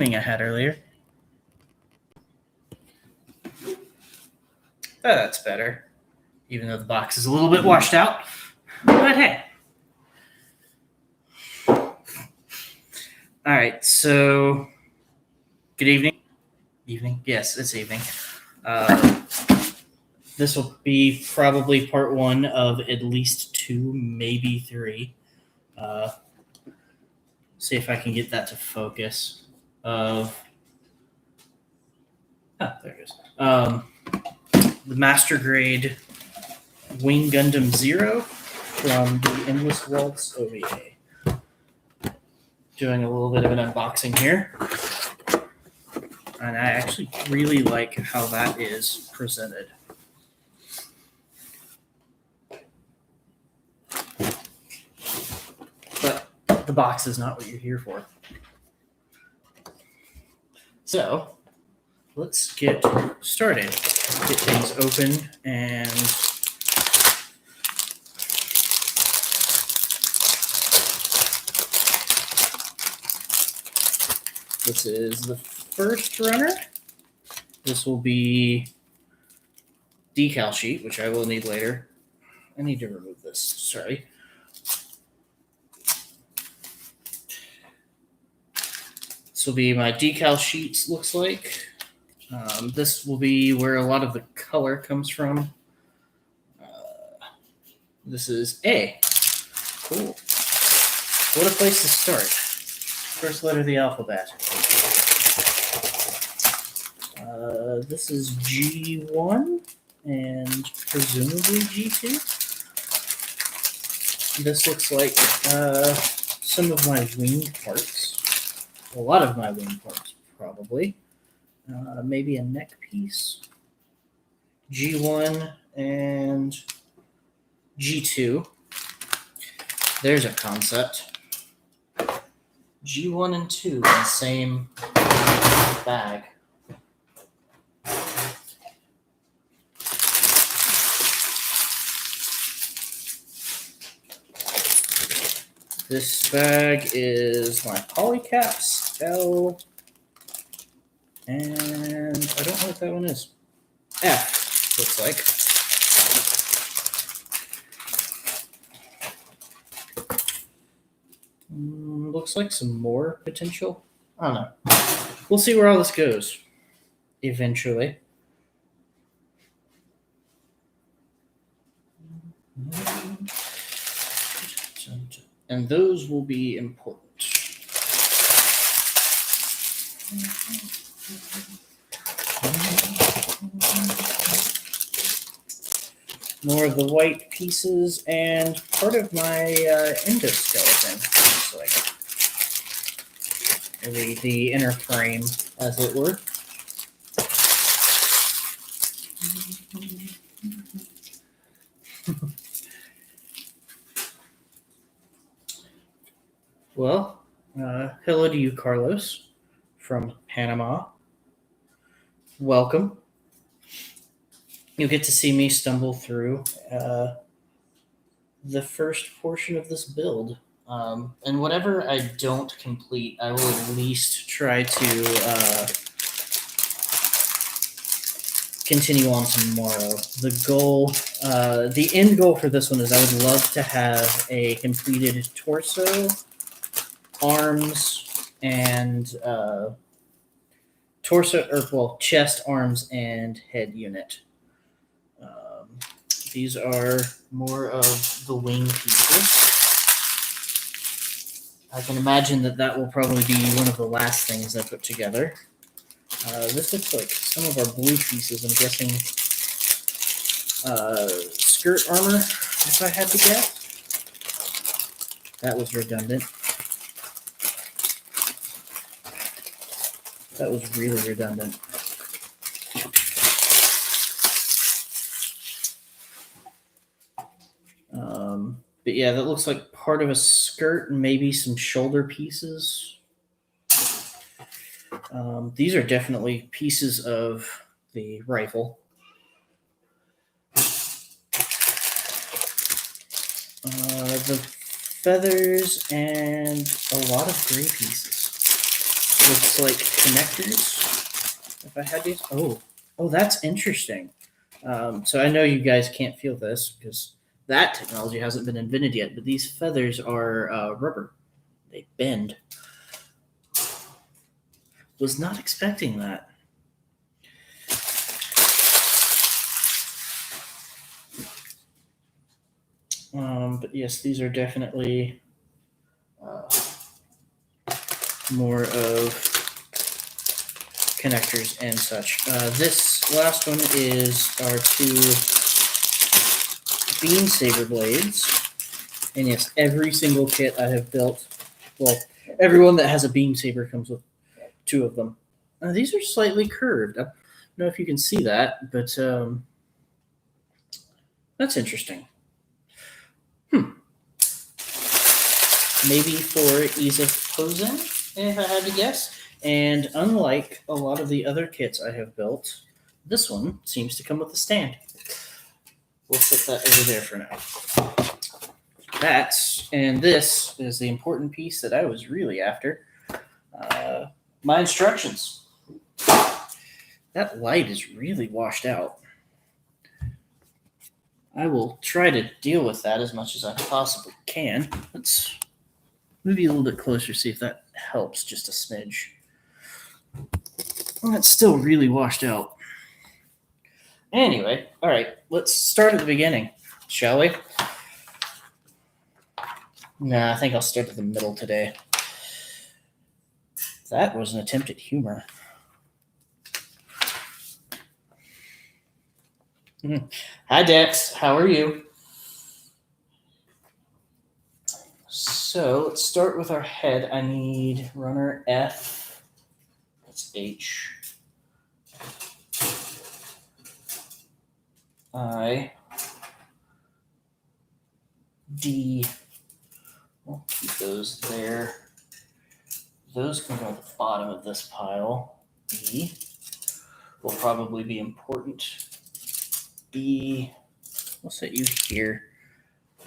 I had earlier. That's better, even though the box is a little bit washed out. But hey. All right, so good evening. Evening? Yes, it's evening. This will be probably part one of at least two, maybe three. See if I can get that to focus. There it is. The Master Grade Wing Gundam Zero from the Endless Waltz OVA. Doing a little bit of an unboxing here. And I actually really like how that is presented. But the box is not what you're here for. So, let's get started. Get things open and this is the first runner. This will be decal sheet, which I will need later. I need to remove this, sorry. This will be my decal sheets, looks like. This will be where a lot of the color comes from. This is A. Cool. What a place to start. First letter of the alphabet. This is G1 and presumably G2. This looks like some of my wing parts. A lot of my wing parts, probably. Maybe a neck piece. G1 and G2. There's a concept. G1 and 2 in the same bag. This bag is my polycaps, L, and I don't know what that one is. F, looks like. Looks like some more potential. I don't know. We'll see where all this goes eventually. And those will be important. More of the white pieces and part of my endoskeleton, looks like. The inner frame, as it were. Well, hello to you, Carlos, from Panama. Welcome. You'll get to see me stumble through the first portion of this build. And whatever I don't complete, I will at least try to continue on tomorrow. The goal, the end goal for this one is I would love to have a completed torso, arms, and chest, arms, and head unit. These are more of the wing pieces. I can imagine that will probably be one of the last things I put together. This looks like some of our blue pieces. I'm guessing skirt armor, if I had to guess. That was redundant. That was really redundant. But yeah, that looks like part of a skirt and maybe some shoulder pieces. These are definitely pieces of the rifle. The feathers and a lot of gray pieces. looks like connectors. If I had these, oh, that's interesting. So I know you guys can't feel this because that technology hasn't been invented yet. But these feathers are rubber; they bend. Was not expecting that. But yes, these are definitely more of connectors and such. This last one is our two beam saber blades. And yes, every single kit I have built, well, everyone that has a beam saber comes with two of them. These are slightly curved. I don't know if you can see that, but that's interesting. Maybe for ease of posing, if I had to guess. And unlike a lot of the other kits I have built, this one seems to come with a stand. We'll put that over there for now. And this is the important piece that I was really after. My instructions. That light is really washed out. I will try to deal with that as much as I possibly can. Let's move you a little bit closer, see if that helps just a smidge. Well, that's still really washed out. Anyway, all right, let's start at the beginning, shall we? Nah, I think I'll start at the middle today. That was an attempt at humor. Hi, Dex. How are you? So let's start with our head. I need runner F. That's H. I. D. We'll keep those there. Those can go at the bottom of this pile. E will probably be important. B. We'll set you here.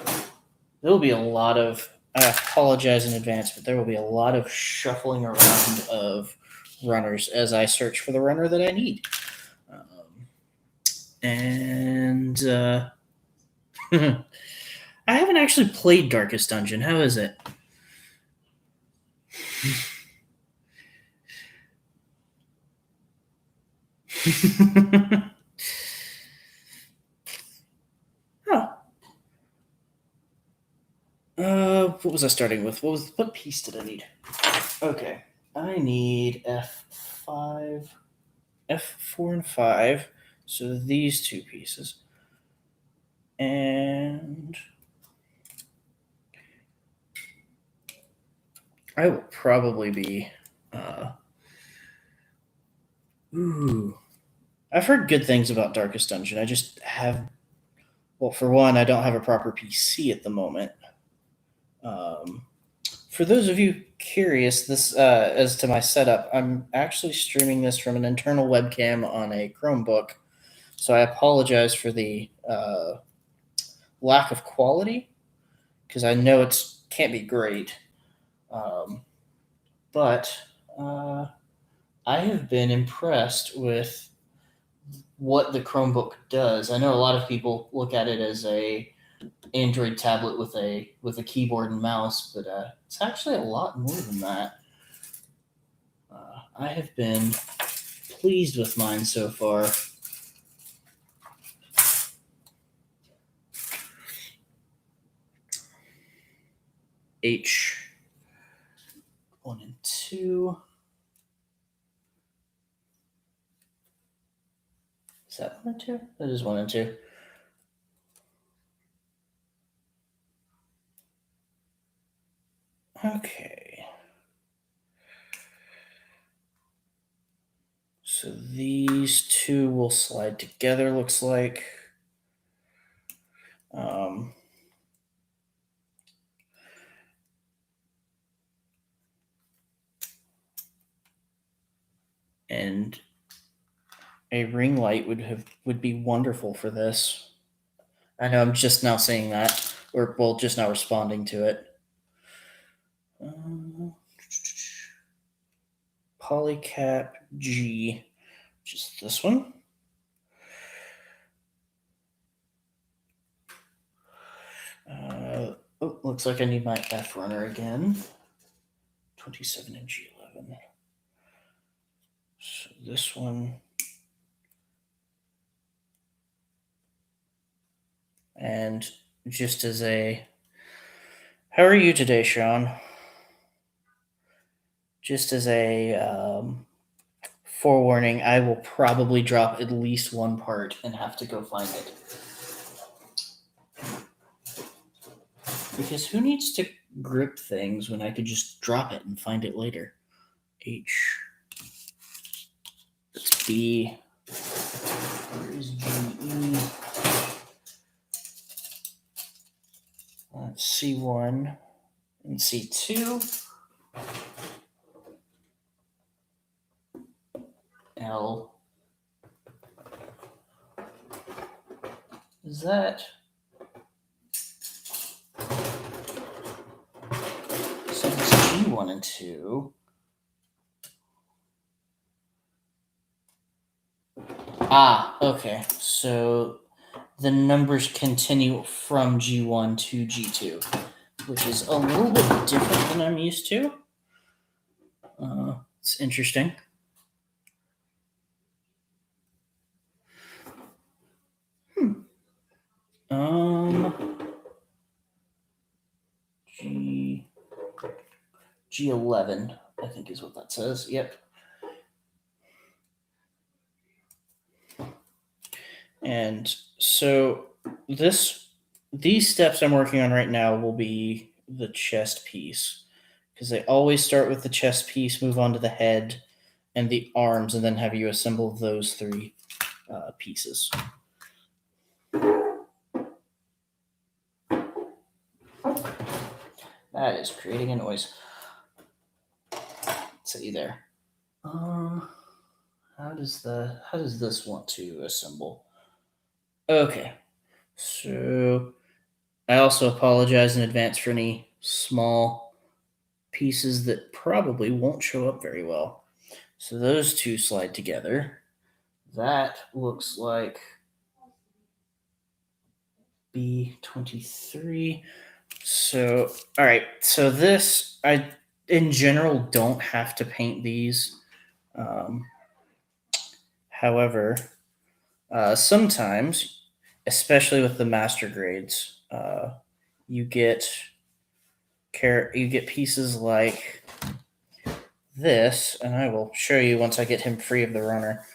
There will be a lot of, I apologize in advance, but there will be a lot of shuffling around of runners as I search for the runner that I need. I haven't actually played Darkest Dungeon. How is it? What was I starting with? What piece did I need? Okay, I need F5, F4 and 5. So these two pieces. And I will probably be I've heard good things about Darkest Dungeon. I just have, well, for one, I don't have a proper PC at the moment. For those of you curious, this as to my setup, I'm actually streaming this from an internal webcam on a Chromebook, so I apologize for the lack of quality because I know it can't be great. But I have been impressed with what the Chromebook does. I know a lot of people look at it as a Android tablet with a keyboard and mouse, but it's actually a lot more than that. I have been pleased with mine so far. H 1 and 2. Is that 1 and 2? That is 1 and 2. Okay. So these two will slide together, looks like. And a ring light would be wonderful for this. I know I'm just now saying that, or well, just now responding to it. polycap G, which is this one. Looks like I need my F runner again. 27 and G11. So this one. And just as a, how are you today, Sean? Just as a forewarning, I will probably drop at least one part and have to go find it. Because who needs to grip things when I could just drop it and find it later? H. That's B. Where's G? C1 and C2. L. Is that? So it's G1 and 2. Ah, okay. So the numbers continue from G1 to G2, which is a little bit different than I'm used to. It's interesting. G11, I think is what that says. Yep. And so these steps I'm working on right now will be the chest piece, because they always start with the chest piece, move on to the head and the arms, and then have you assemble those three pieces. That is creating a noise. See there. How does this want to assemble? Okay, so I also apologize in advance for any small pieces that probably won't show up very well. So those two slide together. That looks like B23. So, all right. So this, I in general don't have to paint these. However, sometimes, especially with the master grades, you get pieces like this, and I will show you once I get him free of the runner.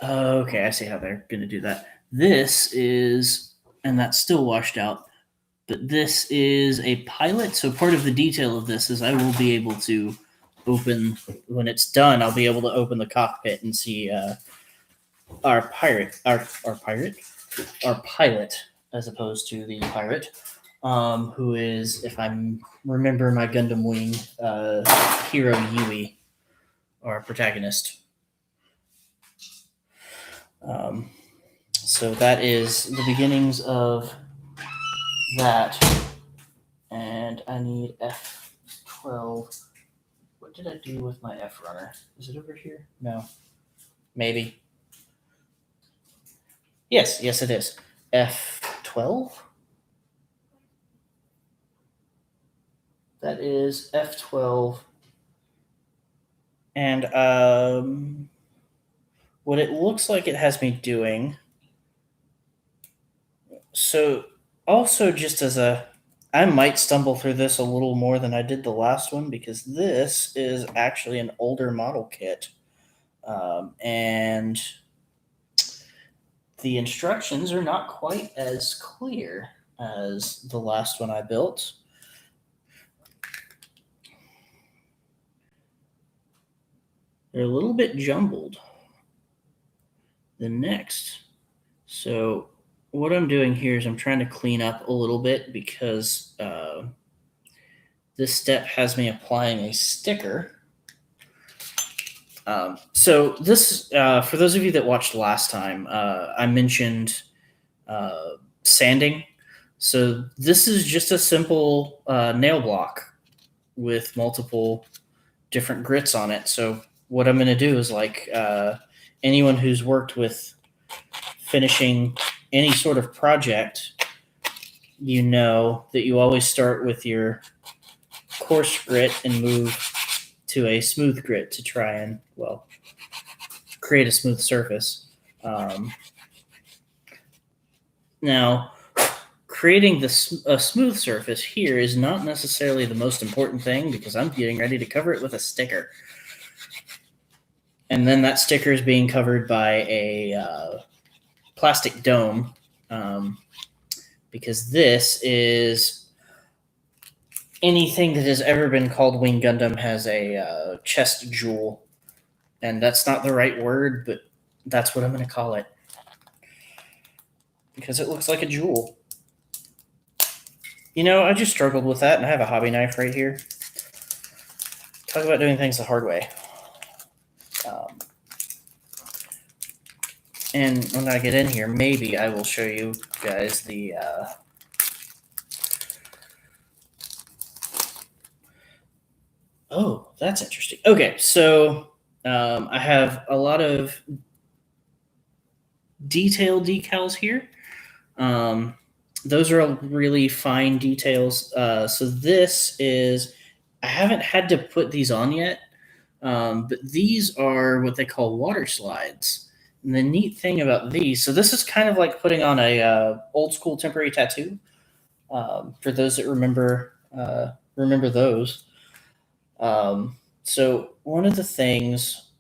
Okay, I see how they're going to do that. This is, and that's still washed out, but this is a pilot. So part of the detail of this is I will be able to open, when it's done, I'll be able to open the cockpit and see our pilot, as opposed to the pirate, who is, if I remember my Gundam Wing, Hero Yui, our protagonist. So that is the beginnings of that. And I need F12. What did I do with my F runner? Is it over here? No. Maybe. Yes, it is. F12? That is F12. And what it looks like it has me doing. So also just as I might stumble through this a little more than I did the last one, because this is actually an older model kit. And the instructions are not quite as clear as the last one I built. They're a little bit jumbled. The next. So what I'm doing here is I'm trying to clean up a little bit, because this step has me applying a sticker. So this, for those of you that watched last time, I mentioned sanding. So this is just a simple nail block with multiple different grits on it. So what I'm going to do is like anyone who's worked with finishing any sort of project, you know that you always start with your coarse grit and move to a smooth grit to try and, well, create a smooth surface. Now, creating a smooth surface here is not necessarily the most important thing because I'm getting ready to cover it with a sticker. And then that sticker is being covered by a plastic dome because this is anything that has ever been called Wing Gundam has a chest jewel. And that's not the right word, but that's what I'm going to call it because it looks like a jewel. You know, I just struggled with that, and I have a hobby knife right here. Talk about doing things the hard way. And when I get in here, maybe I will show you guys the oh, that's interesting. Okay, so I have a lot of detail decals here. Those are really fine details. So this is, I haven't had to put these on yet, but these are what they call water slides. And the neat thing about these, so this is kind of like putting on a old school temporary tattoo. For those that remember those. So one of the things,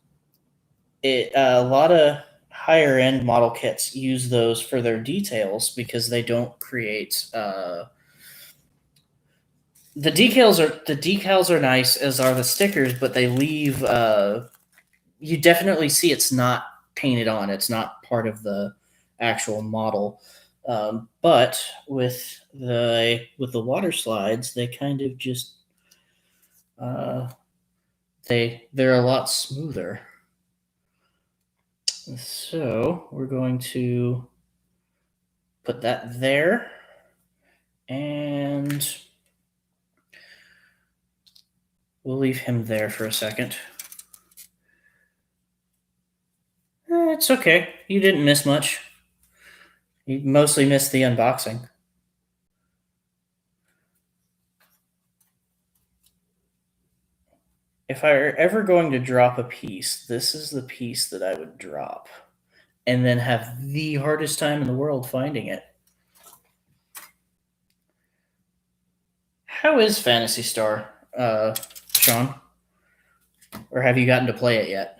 a lot of higher end model kits use those for their details because they don't create. The decals are nice, as are the stickers, but they leave. You definitely see it's not painted on. It's not part of the actual model. But with the water slides, they kind of just they're a lot smoother. So we're going to put that there, and we'll leave him there for a second. It's okay. You didn't miss much. You mostly missed the unboxing. If I were ever going to drop a piece, this is the piece that I would drop, and then have the hardest time in the world finding it. How is Phantasy Star, Sean? Or have you gotten to play it yet?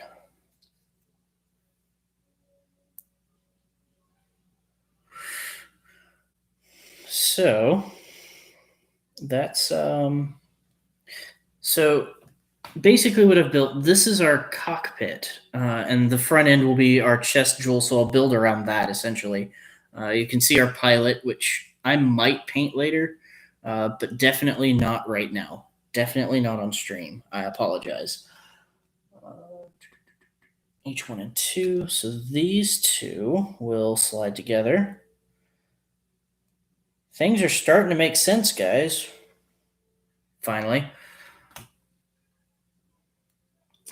So that's so basically what I've built. This is our cockpit, and the front end will be our chest jewel. So I'll build around that essentially. You can see our pilot, which I might paint later, but definitely not right now. Definitely not on stream. I apologize. H1 and 2. So these two will slide together. Things are starting to make sense, guys. Finally.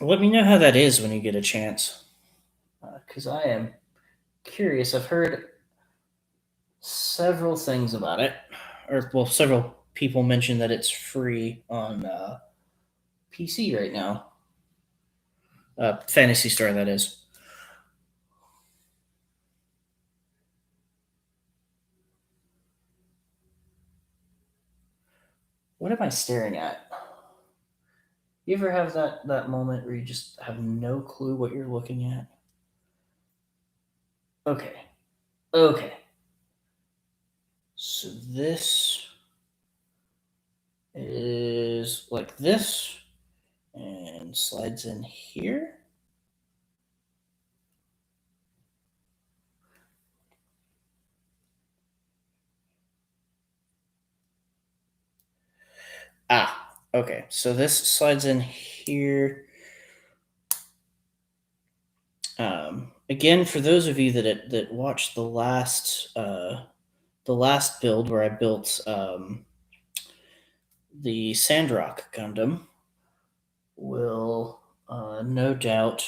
Let me know how that is when you get a chance. Because I am curious. I've heard several things about it. Or, well, several people mention that it's free on PC right now. Phantasy Star, that is. What am I staring at? You ever have that moment where you just have no clue what you're looking at? Okay. So this is like this and slides in here. Okay. So this slides in here. Again, for those of you that watched the last build where I built the Sandrock Gundam will no doubt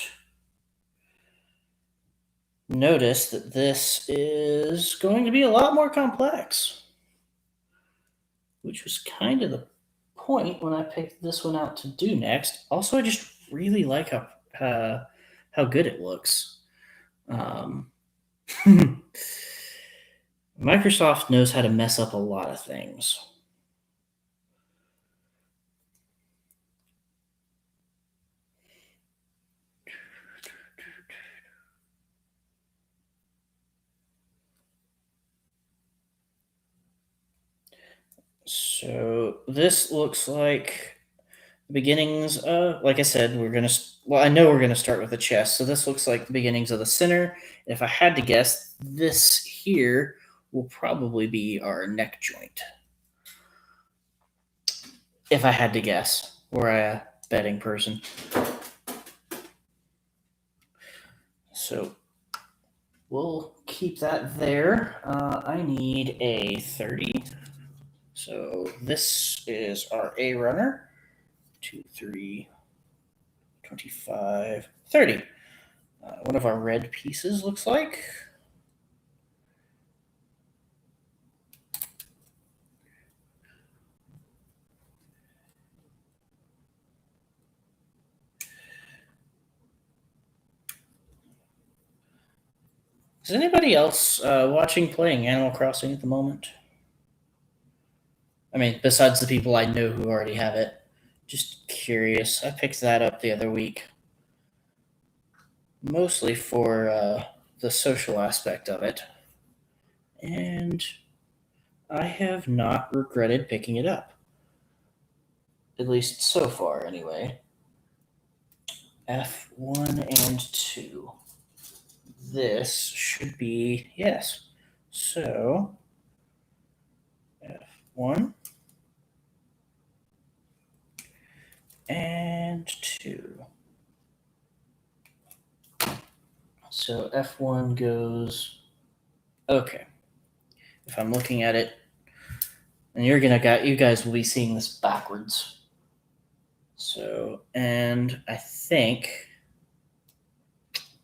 notice that this is going to be a lot more complex, which was kind of the point when I picked this one out to do next. Also, I just really like how good it looks. Um, Microsoft knows how to mess up a lot of things. So this looks like the beginnings. Like I said, we're gonna. Well, I know we're gonna start with the chest. So this looks like the beginnings of the center. If I had to guess, this here will probably be our neck joint. If I had to guess, we're a betting person. So we'll keep that there. I need a 30. So this is our A runner. 2, 3, 25, 30. One of our red pieces looks like. Is anybody else watching playing Animal Crossing at the moment? I mean, besides the people I know who already have it. Just curious. I picked that up the other week. Mostly for the social aspect of it. And I have not regretted picking it up. At least so far, anyway. F1 and 2. This should be, yes. So, F1 and 2. So F1 goes, okay. If I'm looking at it, and you guys will be seeing this backwards. So, and I think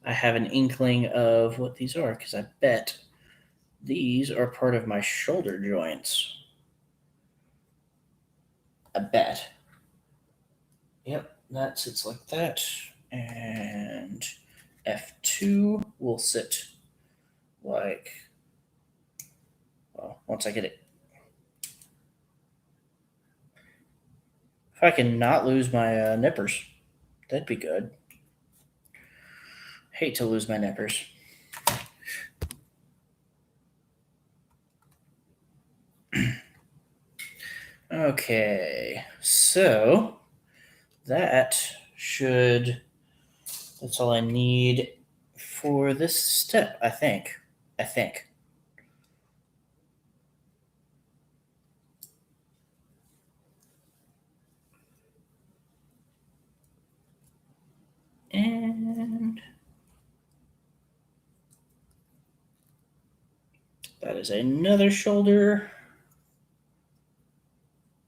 I have an inkling of what these are because I bet these are part of my shoulder joints. I bet. Yep, that sits like that. And F2 will sit like, well, once I get it. If I can not lose my nippers, that'd be good. Hate to lose my nippers. Okay, so that's all I need for this step, I think. And that is another shoulder.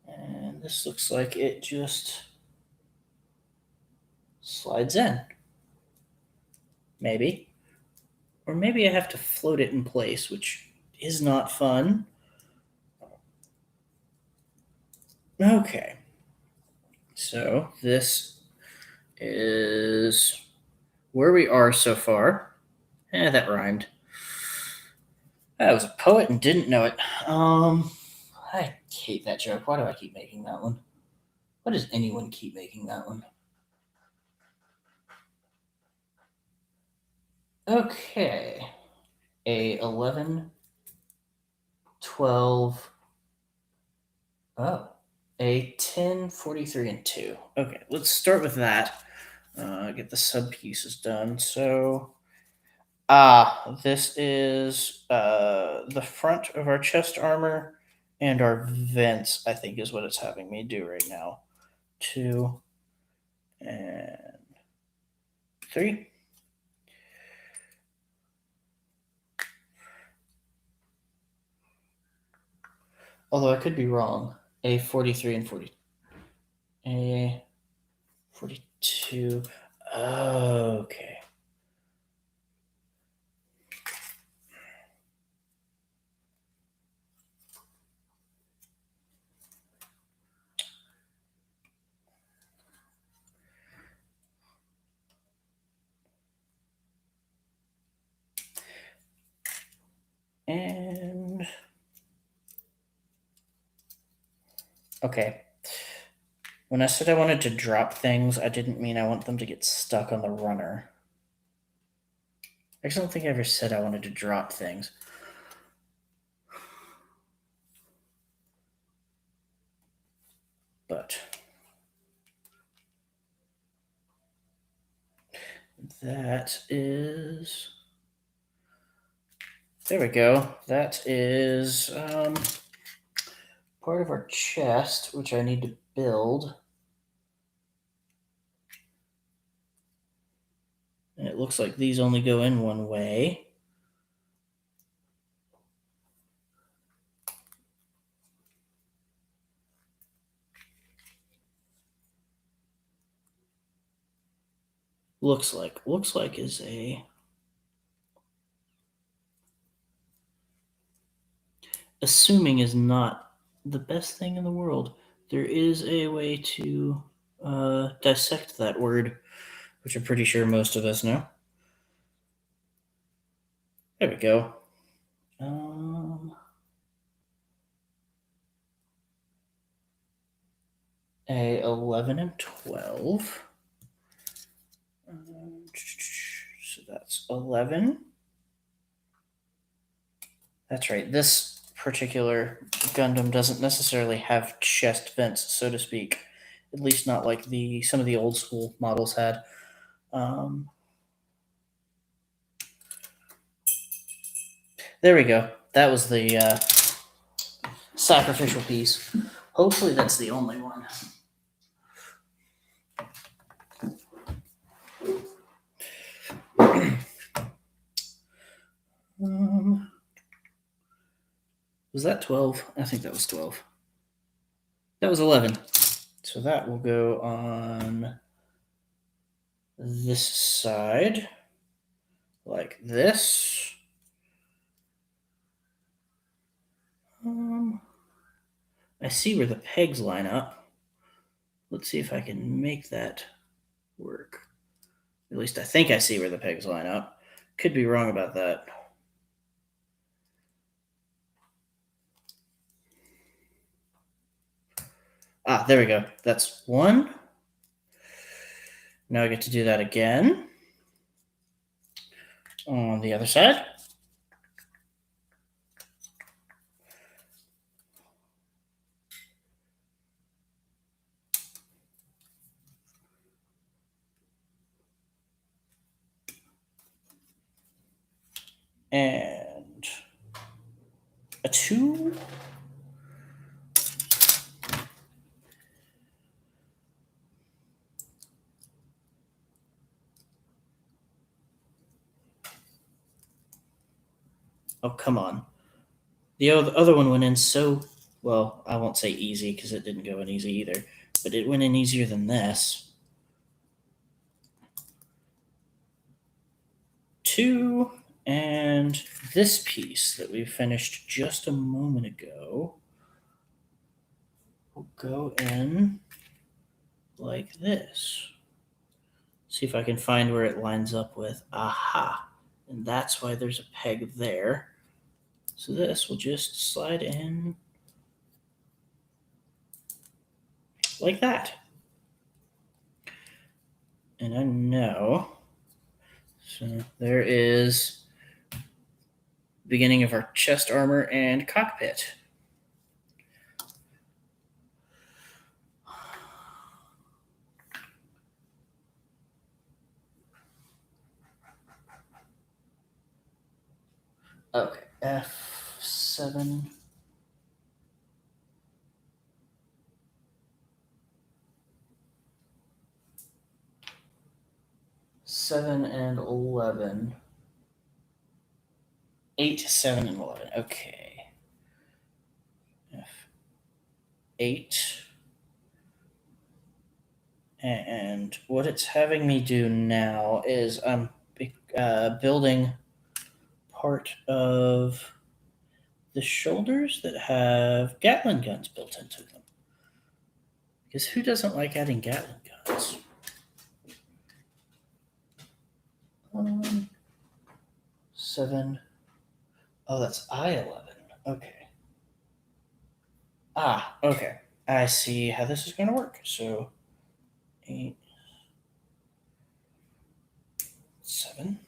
And this looks like it just slides in. Maybe. Or maybe I have to float it in place, which is not fun. Okay. So this is where we are so far. That rhymed. I was a poet and didn't know it. I hate that joke. Why do I keep making that one? Why does anyone keep making that one? Okay. A 11, 12. Oh. A 10, 43, and 2. Okay, let's start with that. Get the sub pieces done. So, this is the front of our chest armor and our vents, I think is what it's having me do right now. 2 and 3. Although I could be wrong. A43 and 40. A42. Okay. And okay. When I said I wanted to drop things, I didn't mean I want them to get stuck on the runner. I just don't think I ever said I wanted to drop things. But that is. There we go. That is part of our chest, which I need to build. And it looks like these only go in one way. Looks like is a. Assuming is not the best thing in the world. There is a way to dissect that word, which I'm pretty sure most of us know. There we go. A 11 and 12. So that's 11. That's right. This particular Gundam doesn't necessarily have chest vents, so to speak. At least not like some of the old school models had. There we go. That was the sacrificial piece. Hopefully that's the only one. Was that 12? I think that was 12. That was 11. So that will go on this side, like this. I see where the pegs line up. Let's see if I can make that work. At least I think I see where the pegs line up. Could be wrong about that. Ah, there we go. That's one. Now I get to do that again on the other side. And a 2. Oh, come on. The other one went in so, well, I won't say easy because it didn't go in easy either, but it went in easier than this. 2, and this piece that we finished just a moment ago will go in like this. See if I can find where it lines up with. Aha! And that's why there's a peg there. So this will just slide in like that. And I know. So there is beginning of our chest armor and cockpit. Okay, F7. Seven and 11. 8, 7, and 11. Okay. 8. And what it's having me do now is I'm building part of the shoulders that have Gatling guns built into them. Because who doesn't like adding Gatling guns? 7. Oh, that's I-11. Okay. Okay. I see how this is going to work. So 8, 7.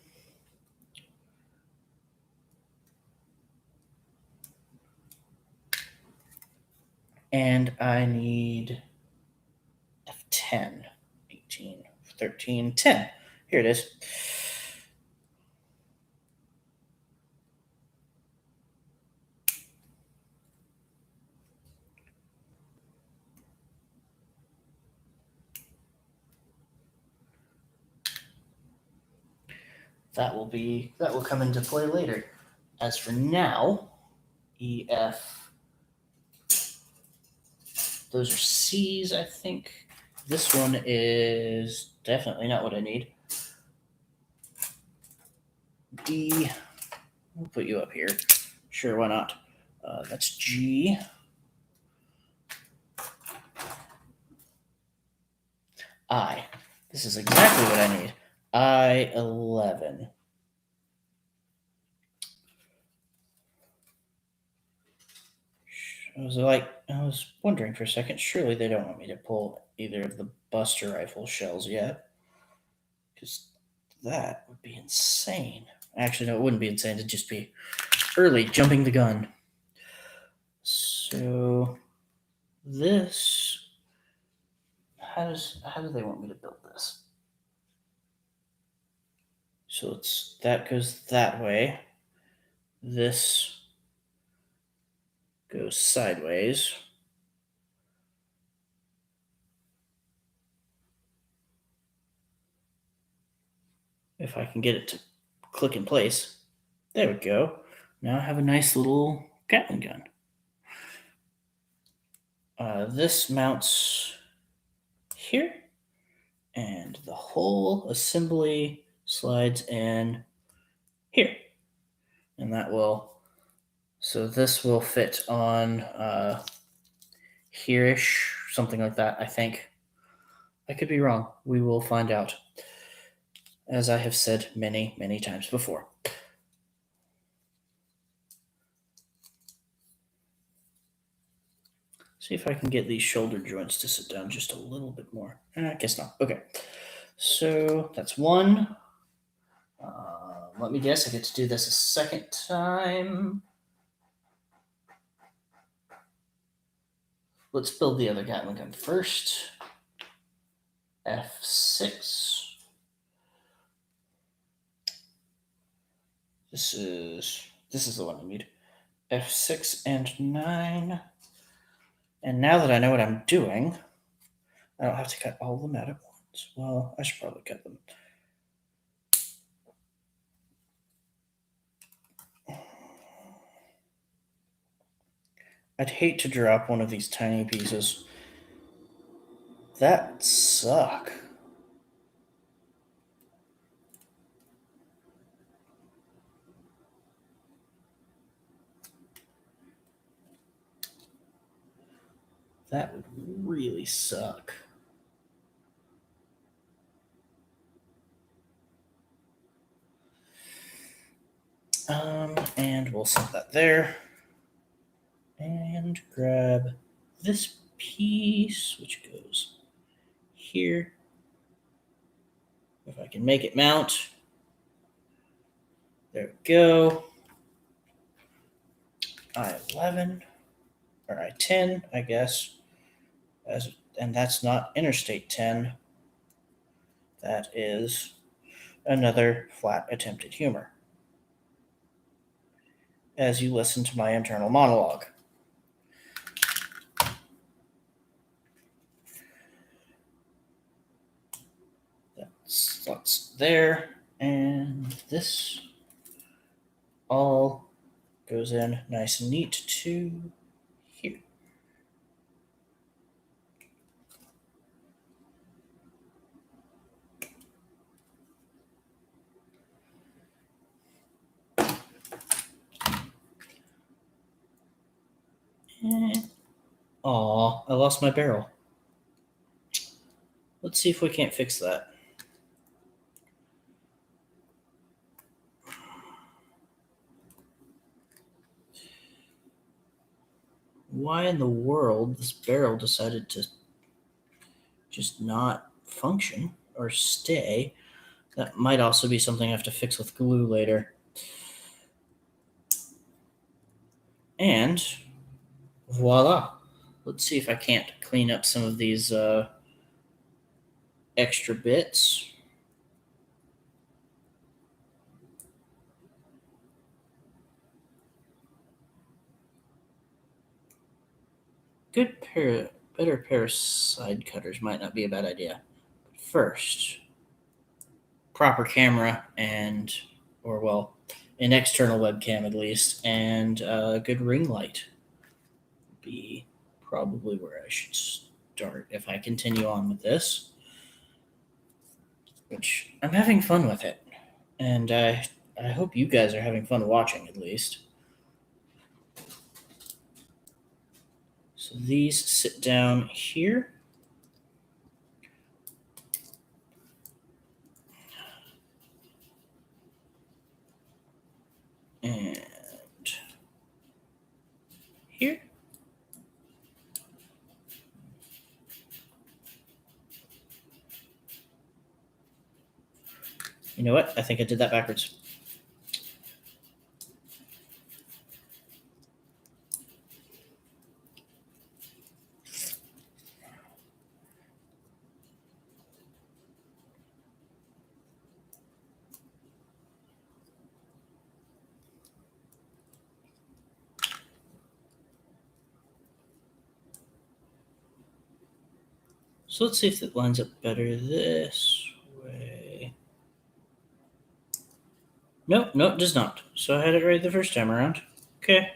And I need F10, 18, 13, 10. Here it is. That will come into play later. As for now, EF, those are C's, I think. This one is definitely not what I need. D, we'll put you up here. Sure, why not? That's G. I. This is exactly what I need. I-11. I was wondering for a second, surely they don't want me to pull either of the Buster Rifle shells yet. Because that would be insane. Actually, no, it wouldn't be insane. It'd just be early jumping the gun. So this, how do they want me to build this? So that goes that way. This goes sideways. If I can get it to click in place. There we go. Now I have a nice little Gatling gun. This mounts here, and the whole assembly slides in here. And so this will fit on here-ish, something like that, I think. I could be wrong. We will find out, as I have said many, many times before. See if I can get these shoulder joints to sit down just a little bit more. I guess not. Okay. So that's 1. Let me guess, I get to do this a second time. Let's build the other Gatling gun first. F6. This is the one I need. F6 and 9. And now that I know what I'm doing, I don't have to cut all of them out at once. Well, I should probably cut them. I'd hate to drop one of these tiny pieces. That would suck. That would really suck. And we'll set that there. And grab this piece, which goes here. If I can make it mount. There we go. I-11, or I-10, I guess. And that's not Interstate 10. That is another flat attempted humor. As you listen to my internal monologue. That's there, and this all goes in nice and neat to here. Aw, I lost my barrel. Let's see if we can't fix that. Why in the world this barrel decided to just not function or stay? That might also be something I have to fix with glue later. And voila. Let's see if I can't clean up some of these extra bits. Better pair of side cutters might not be a bad idea. First, proper camera or well, an external webcam at least, and a good ring light would be probably where I should start if I continue on with this. Which I'm having fun with it, and I hope you guys are having fun watching at least. So these sit down here. And here. You know what? I think I did that backwards. So let's see if it lines up better this way. Nope, it does not. So I had it right the first time around. Okay.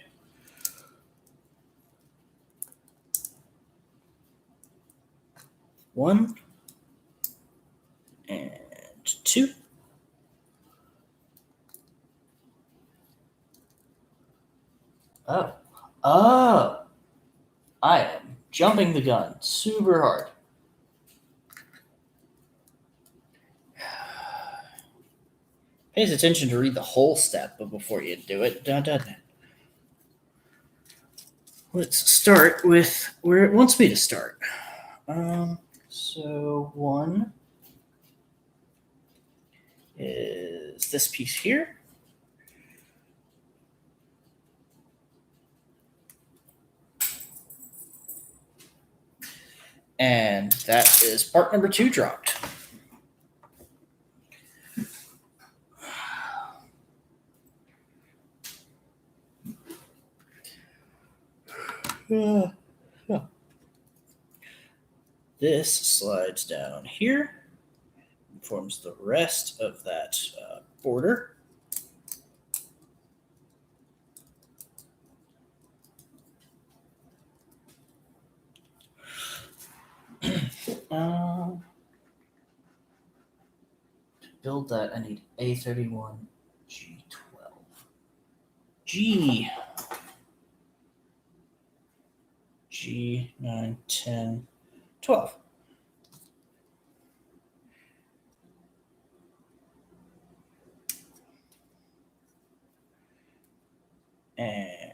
One and two. Oh. Oh. I am jumping the gun super hard. Pays attention to read the whole step before you do it. Let's start with where it wants me to start. So one is this piece here. And that is part number 2 dropped. This slides down here, forms the rest of that border. To build that, I need A31 G12. G9, 10, 12. And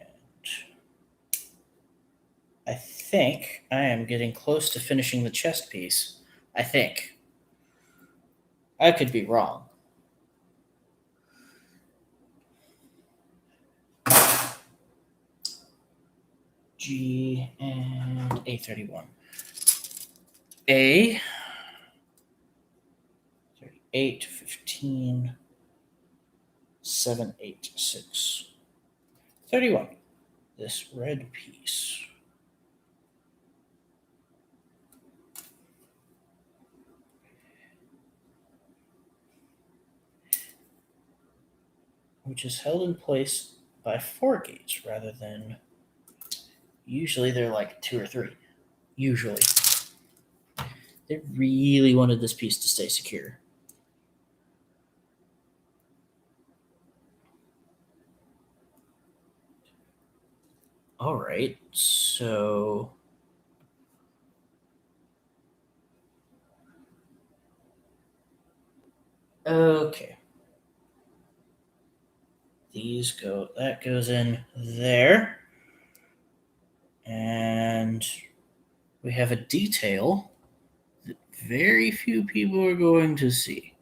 I think I am getting close to finishing the chest piece. I think. I could be wrong. G and A31. A 38, 15, 7, 8, 6, 31. This red piece. Which is held in place by 4 gates rather than usually they're like 2 or 3. Usually. They really wanted this piece to stay secure. All right, so Okay. That goes in there. And we have a detail that very few people are going to see.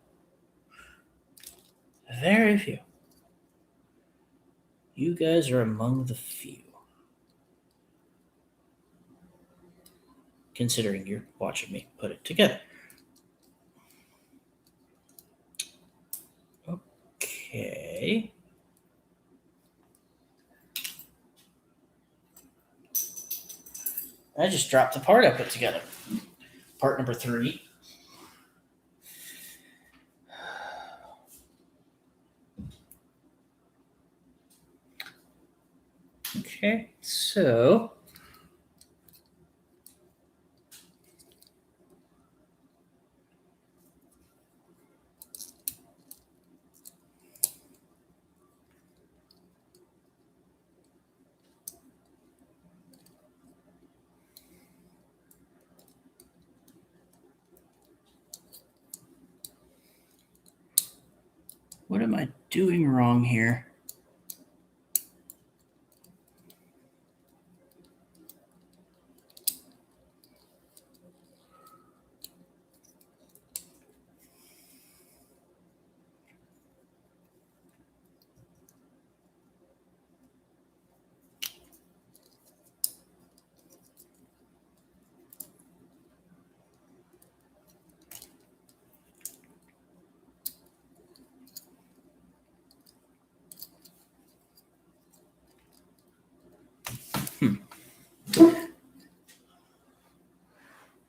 Very few. You guys are among the few. Considering you're watching me put it together. Okay. I just dropped the part I put together. Part number 3. Okay, so what am I doing wrong here?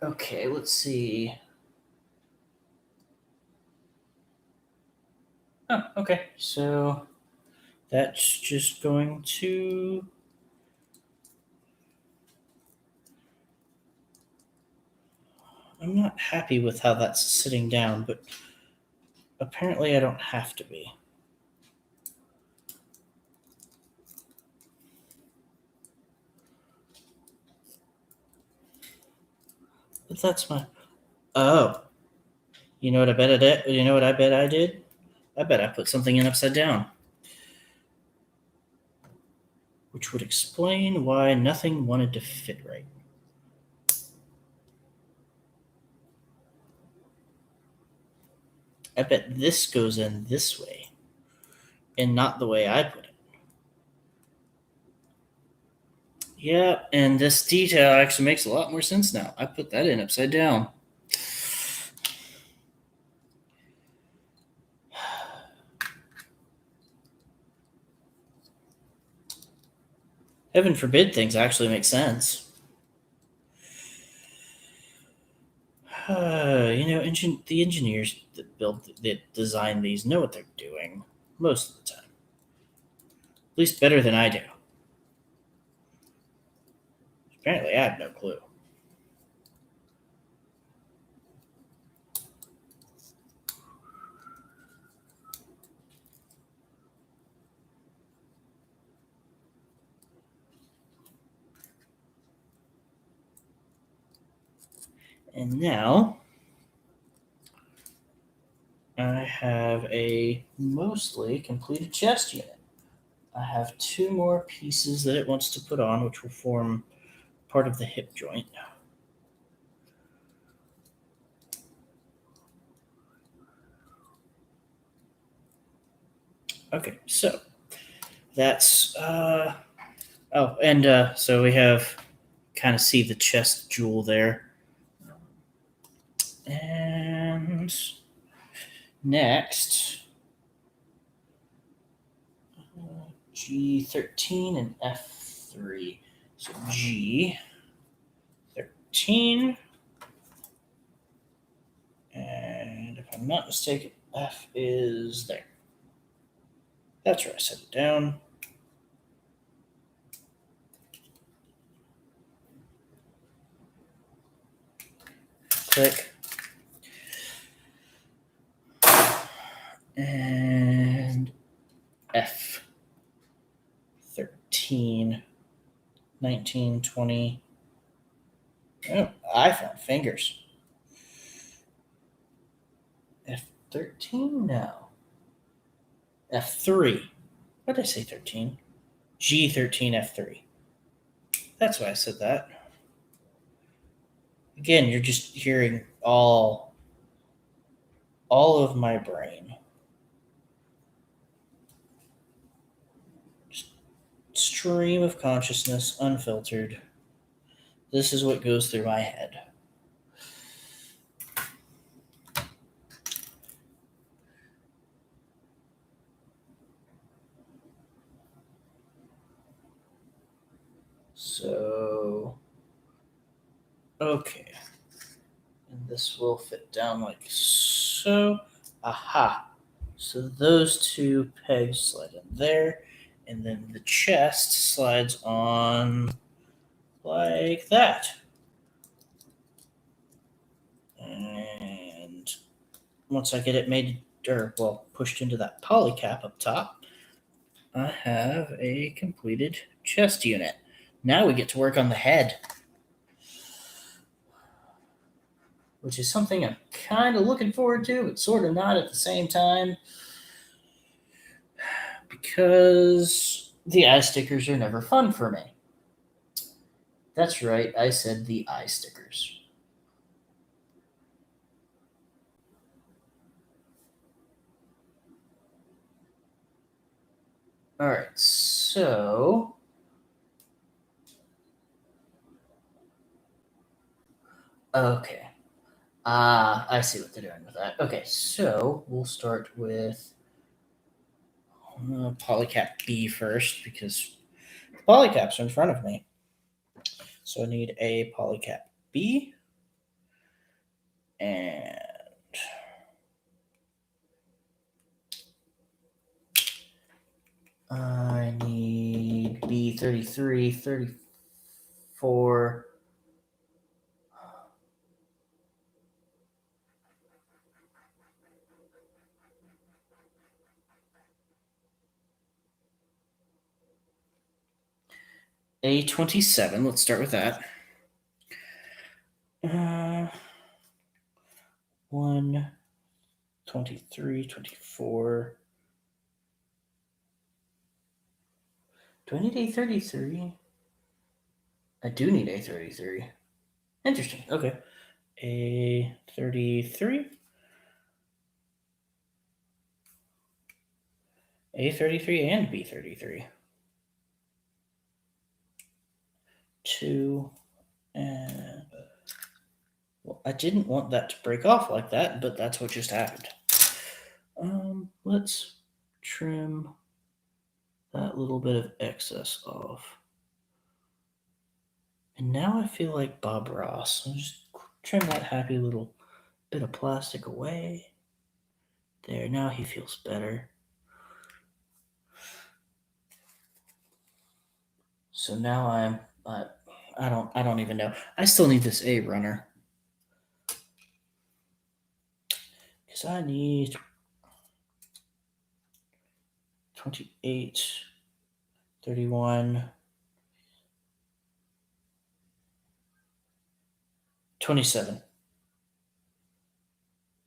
Okay, let's see. Oh, okay. So that's just going to. I'm not happy with how that's sitting down, but apparently I don't have to be. But that's my. Oh. You know what I bet I did? You know what I bet I did? I bet I put something in upside down. Which would explain why nothing wanted to fit right. I bet this goes in this way and not the way I put it. Yeah, and this detail actually makes a lot more sense now. I put that in upside down. Heaven forbid things actually make sense. The engineers that design these know what they're doing most of the time. At least better than I do. Apparently, I have no clue. And now I have a mostly completed chest unit. I have 2 more pieces that it wants to put on, which will form part of the hip joint. Okay, so that's so we have kind of see the chest jewel there, and next G13 and F3. So G13, and if I'm not mistaken, F is there. That's where I set it down. Click. And F 13, 19, 20. Oh, I found fingers. 13? No. F3. What did I say 13? G13 F3. That's why I said that. Again, you're just hearing all of my brain. Just stream of consciousness, unfiltered. This is what goes through my head. So, okay. And this will fit down like so. Aha. So those two pegs slide in there, and then the chest slides on like that. And once I get it made, pushed into that poly cap up top, I have a completed chest unit. Now we get to work on the head, which is something I'm kind of looking forward to, but sort of not at the same time, because the eye stickers are never fun for me. That's right, I said the eye stickers. All right, so okay. I see what they're doing with that. Okay, so we'll start with polycap B first because polycaps are in front of me. So I need a polycap B and I need B33, 34. A27, let's start with that. 1, 23, 24. Do I need A33? I do need A33. Interesting. Okay. A33. A33 and B33. 2 and well, I didn't want that to break off like that, but that's what just happened. Let's trim that little bit of excess off. And now I feel like Bob Ross. I'll just trim that happy little bit of plastic away. There, now he feels better. So now I don't even know. I still need this A runner. Because I need 28, 31, 27,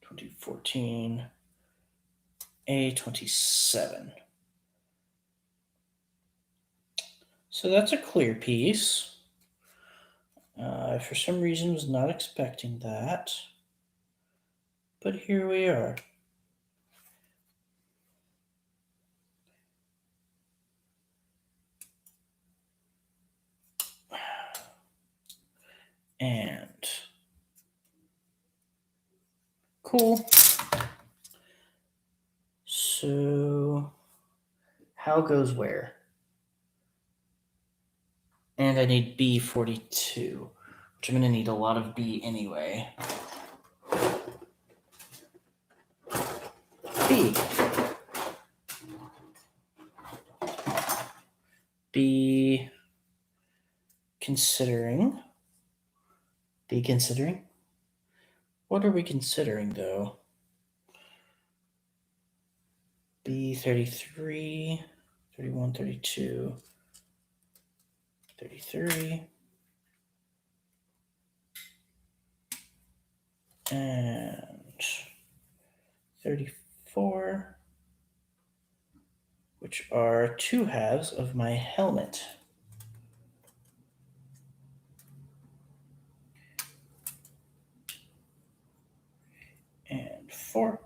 2014, A27. So that's a clear piece. For some reason, was not expecting that. But here we are. And cool. So how goes where? And I need B42, which I'm going to need a lot of B anyway. B. B considering. B considering. What are we considering though? B33, 31, 32, 33. And 34, which are 2 halves of my helmet. And 4.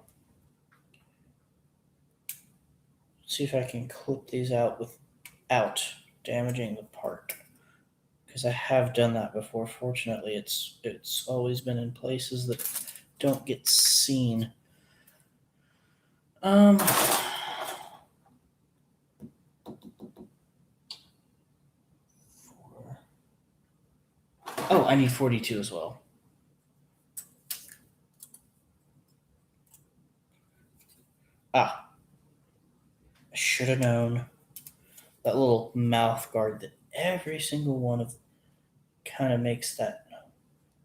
Let's see if I can clip these out without damaging the part. Because I have done that before. Fortunately, it's always been in places that don't get seen. Um, oh, I need 42 as well. Ah, I should have known. That little mouth guard that every single one of kind of makes that.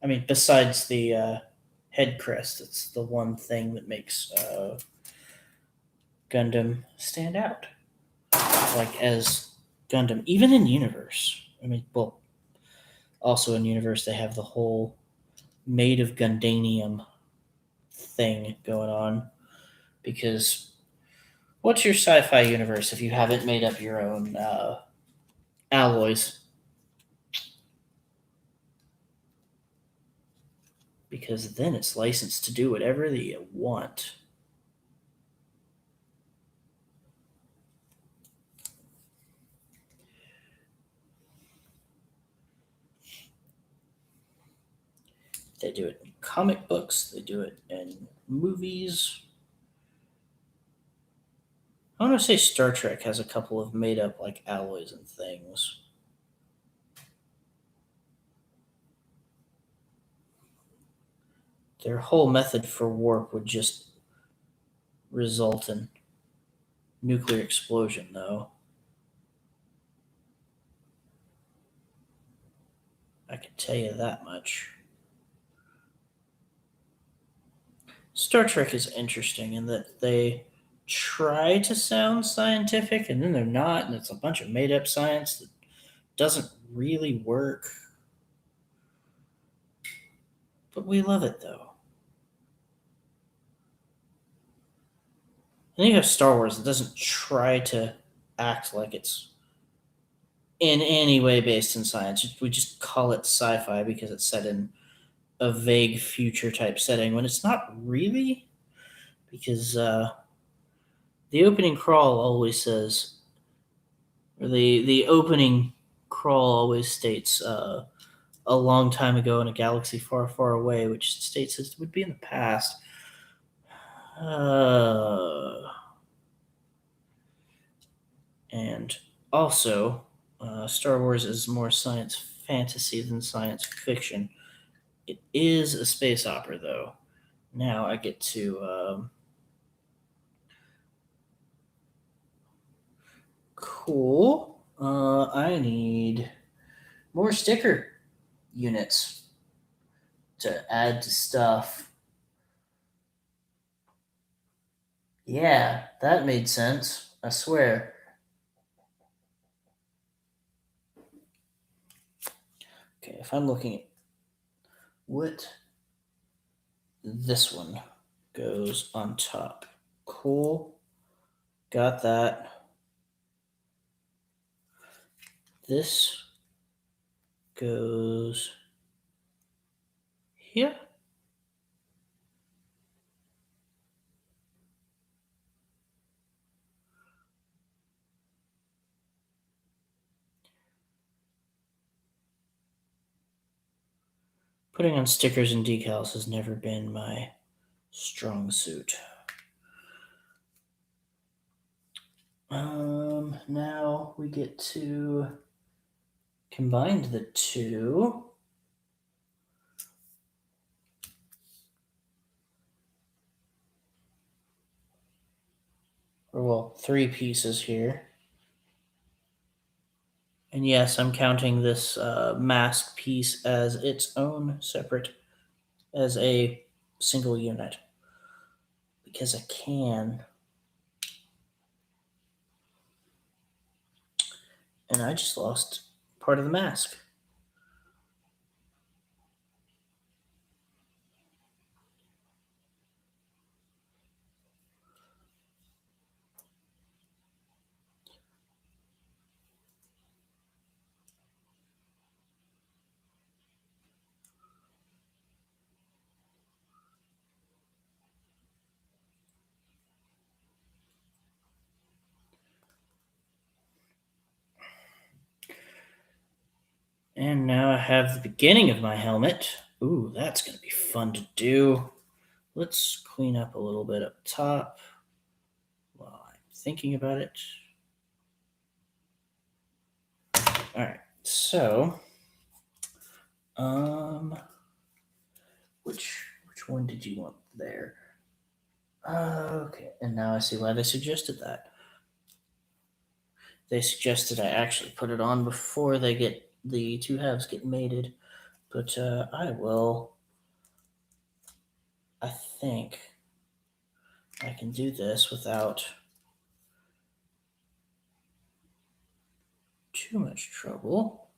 I mean, besides the head crest, it's the one thing that makes Gundam stand out. Like as Gundam, even in universe. I mean, well, also in universe they have the whole made of Gundanium thing going on. Because what's your sci-fi universe if you haven't made up your own alloys? Because then it's licensed to do whatever they want. They do it in comic books, they do it in movies. I want to say Star Trek has a couple of made up like alloys and things. Their whole method for warp would just result in nuclear explosion, though. I can tell you that much. Star Trek is interesting in that they try to sound scientific and then they're not, and it's a bunch of made up science that doesn't really work. But we love it though. And then you have Star Wars that doesn't try to act like it's in any way based in science. We just call it sci fi because it's set in a vague future type setting when it's not really. Because the opening crawl always says, or the opening crawl always states, a long time ago in a galaxy far, far away, which states it would be in the past. And also, Star Wars is more science fantasy than science fiction. It is a space opera, though. Now I get to. Cool. I need more sticker units to add to stuff. Yeah, that made sense. I swear. Okay, if I'm looking at what this one goes on top. Cool. Got that. This goes here. Putting on stickers and decals has never been my strong suit. Now we get to combine the two. Or, well, 3 pieces here. And yes, I'm counting this mask piece as its own separate, as a single unit. Because I can. And I just lost part of the mask. And now I have the beginning of my helmet. Ooh, that's going to be fun to do. Let's clean up a little bit up top while I'm thinking about it. All right, so, which one did you want there? Okay, and now I see why they suggested that. They suggested I actually put it on before the two halves get mated, but I think I can do this without too much trouble.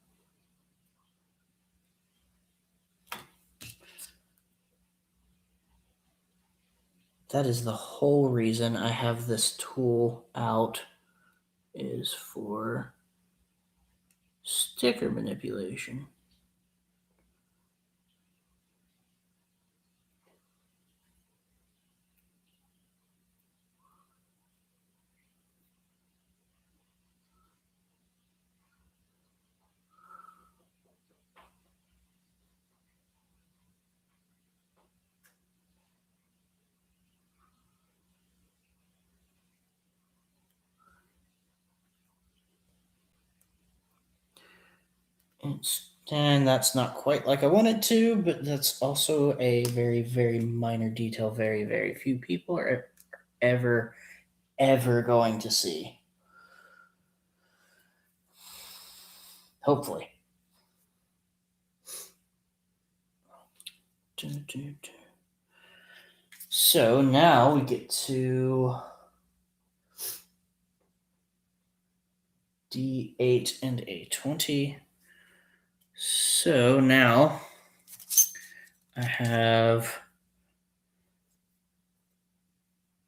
That is the whole reason I have this tool out, is for sticker manipulation. And that's not quite like I wanted to, but that's also a very, very minor detail. Very, very few people are ever, ever going to see. Hopefully. So now we get to D8 and A20. So now I have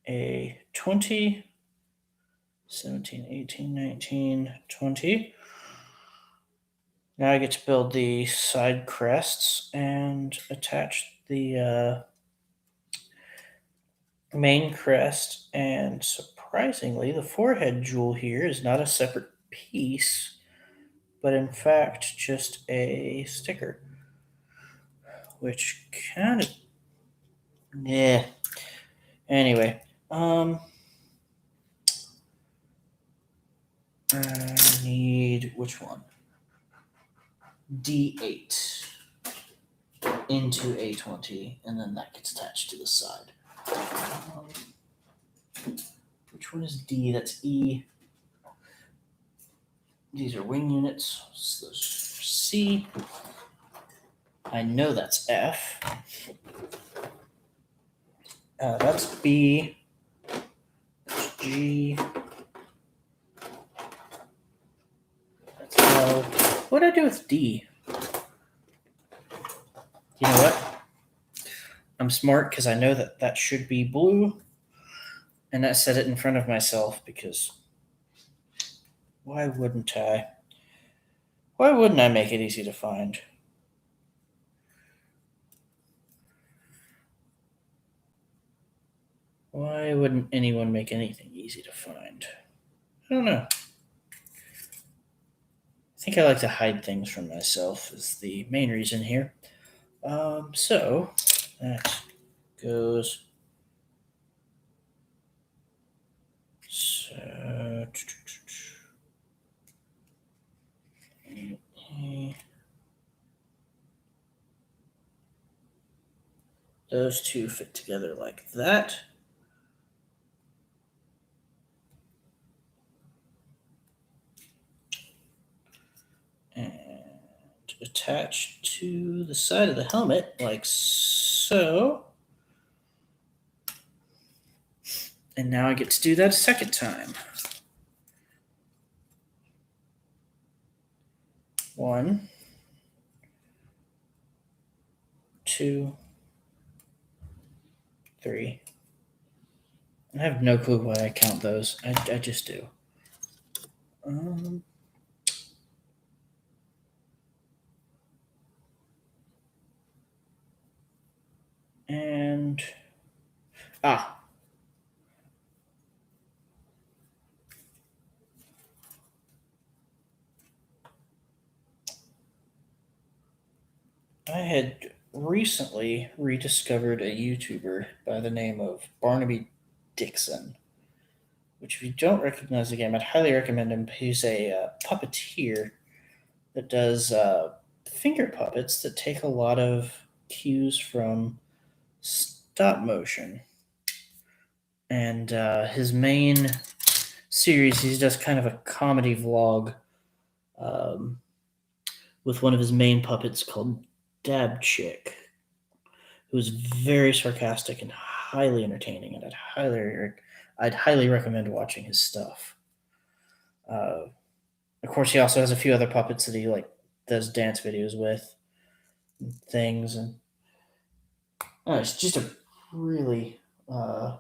a 20, 17, 18, 19, 20. Now I get to build the side crests and attach the main crest. And surprisingly, the forehead jewel here is not a separate piece, but in fact just a sticker, which kind of, yeah. Anyway, I need which one? D8 into A20, and then that gets attached to the side. Which one is D? That's E. These are wing units. So those are C. I know that's F. That's B. That's G. That's L. What did I do with D? You know what? I'm smart because I know that that should be blue, and I set it in front of myself because why wouldn't I? Why wouldn't I make it easy to find? Why wouldn't anyone make anything easy to find? I don't know. I think I like to hide things from myself is the main reason here. So that goes. So, those two fit together like that. And attach to the side of the helmet like so. And now I get to do that a second time. 1, 2, 3. I have no clue why I count those. I just do. And had recently rediscovered a YouTuber by the name of Barnaby Dixon, which, if you don't recognize the game, I'd highly recommend him. He's a puppeteer that does finger puppets that take a lot of cues from stop motion. And his main series, he does kind of a comedy vlog um, with one of his main puppets called Dab Chick, who's very sarcastic and highly entertaining, and I'd highly recommend watching his stuff. Uh, of course, he also has a few other puppets that he does dance videos with and things, and it's just a really uh,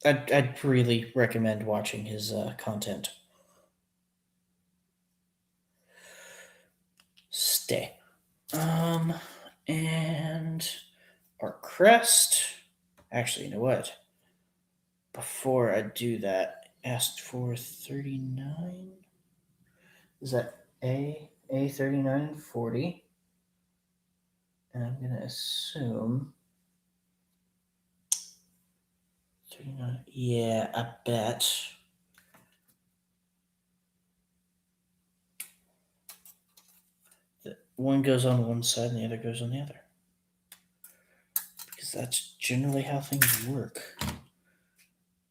I'd really recommend watching his content. Stay. And our crest. Actually, you know what? Before I do that, asked for 39. Is that A 3940? And I'm gonna assume 39. Yeah, I bet. That one goes on one side and the other goes on the other. Because that's generally how things work.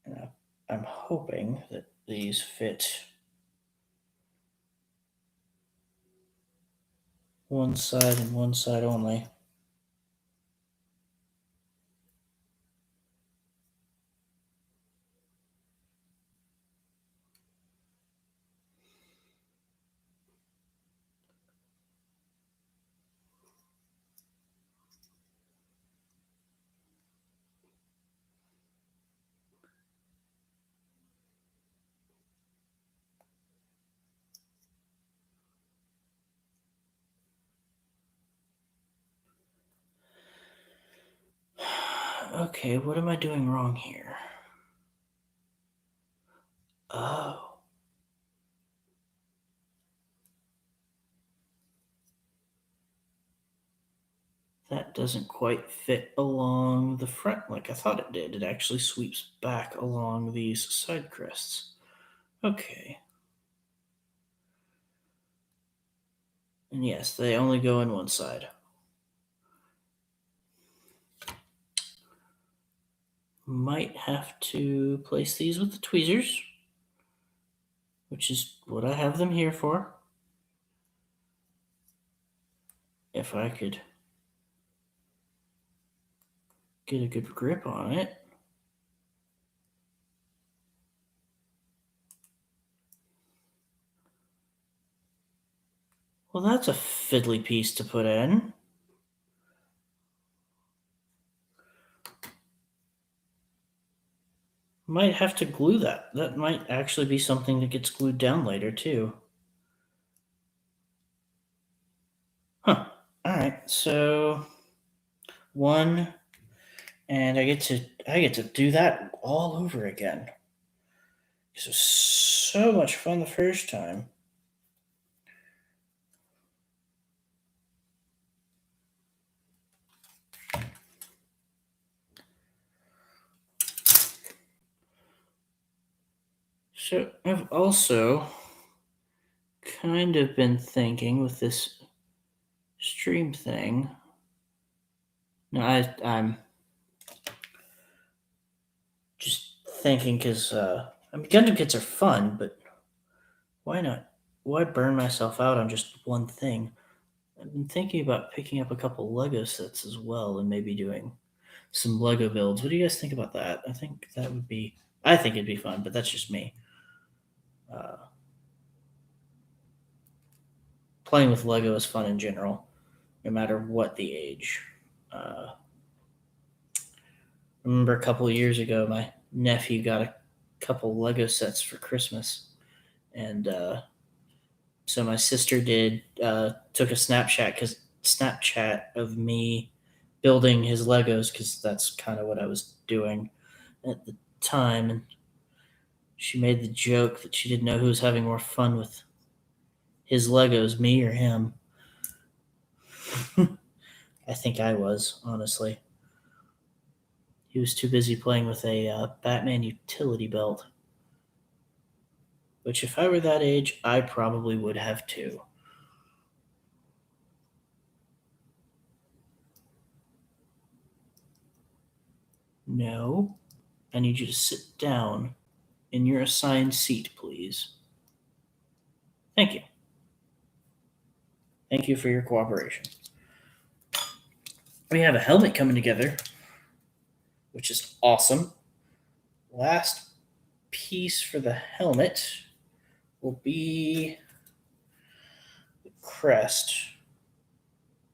And I'm hoping that these fit one side and one side only. Okay, what am I doing wrong here? Oh. That doesn't quite fit along the front like I thought it did. It actually sweeps back along these side crests. Okay. And yes, they only go in one side. Might have to place these with the tweezers, which is what I have them here for. If I could get a good grip on it. Well, that's a fiddly piece to put in. Might have to glue that. That might actually be something that gets glued down later, too. Huh. Alright, so one, and I get to do that all over again. This was so much fun the first time. So I've also kind of been thinking with this stream thing. No, I'm just thinking because Gundam kits are fun, but why not? Why burn myself out on just one thing? I've been thinking about picking up a couple Lego sets as well and maybe doing some Lego builds. What do you guys think about that? I think that would be. I think it'd be fun, but that's just me. Uh, Playing with Lego is fun in general, no matter what the age. I remember a couple of years ago, my nephew got a couple Lego sets for Christmas, and so my sister took a Snapchat of me building his Legos because that's kind of what I was doing at the time, and she made the joke that she didn't know who was having more fun with his Legos, me or him. I think I was, honestly. He was too busy playing with a Batman utility belt. Which, if I were that age, I probably would have too. No, I need you to sit down in your assigned seat, please. Thank you. Thank you for your cooperation. We have a helmet coming together, which is awesome. Last piece for the helmet will be the crest,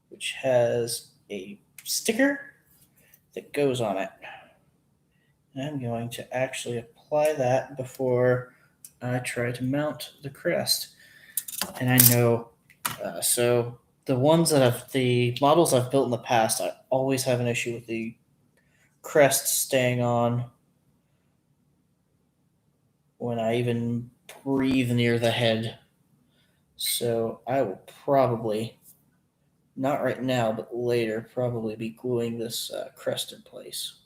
which has a sticker that goes on it. I'm going to actually apply that before I try to mount the crest. And I know, so the models I've built in the past, I always have an issue with the crest staying on when I even breathe near the head. So I will probably, not right now, but later, probably be gluing this crest in place.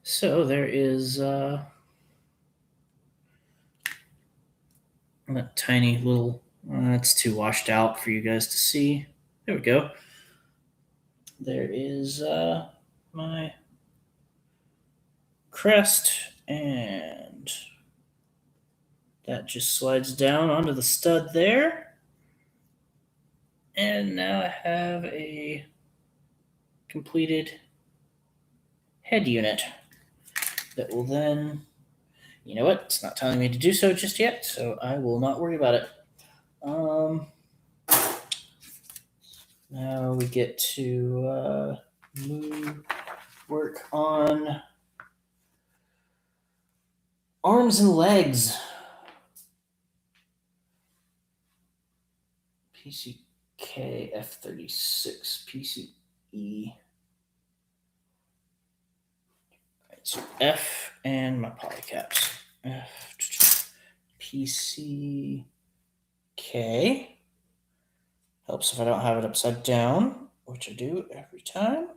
So there is that tiny little, it's too washed out for you guys to see. There we go. There is my crest, and that just slides down onto the stud there. And now I have a completed head unit that will then, you know what, it's not telling me to do so just yet, so I will not worry about it. Now we get to work on arms and legs. PCK F36 PCE. Right, so F and my polycaps. F PCK. Helps if I don't have it upside down, which I do every time.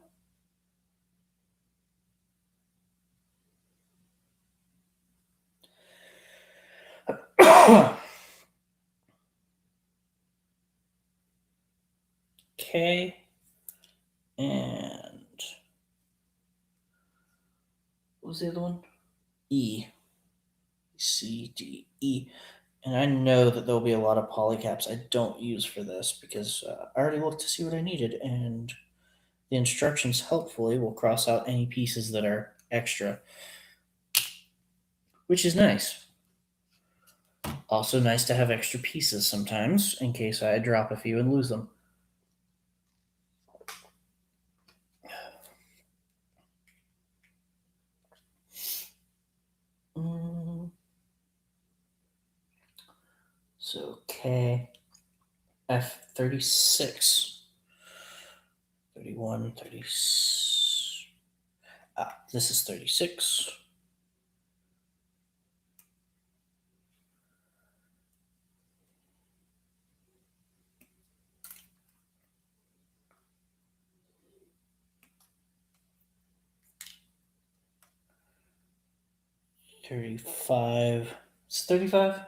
K and what was the other one? E. C, D, E. And I know that there'll be a lot of polycaps I don't use for this because I already looked to see what I needed, and the instructions helpfully will cross out any pieces that are extra, which is nice. Also nice to have extra pieces sometimes in case I drop a few and lose them. So K, F36, 31, 30. This is 36. $35. It's 35.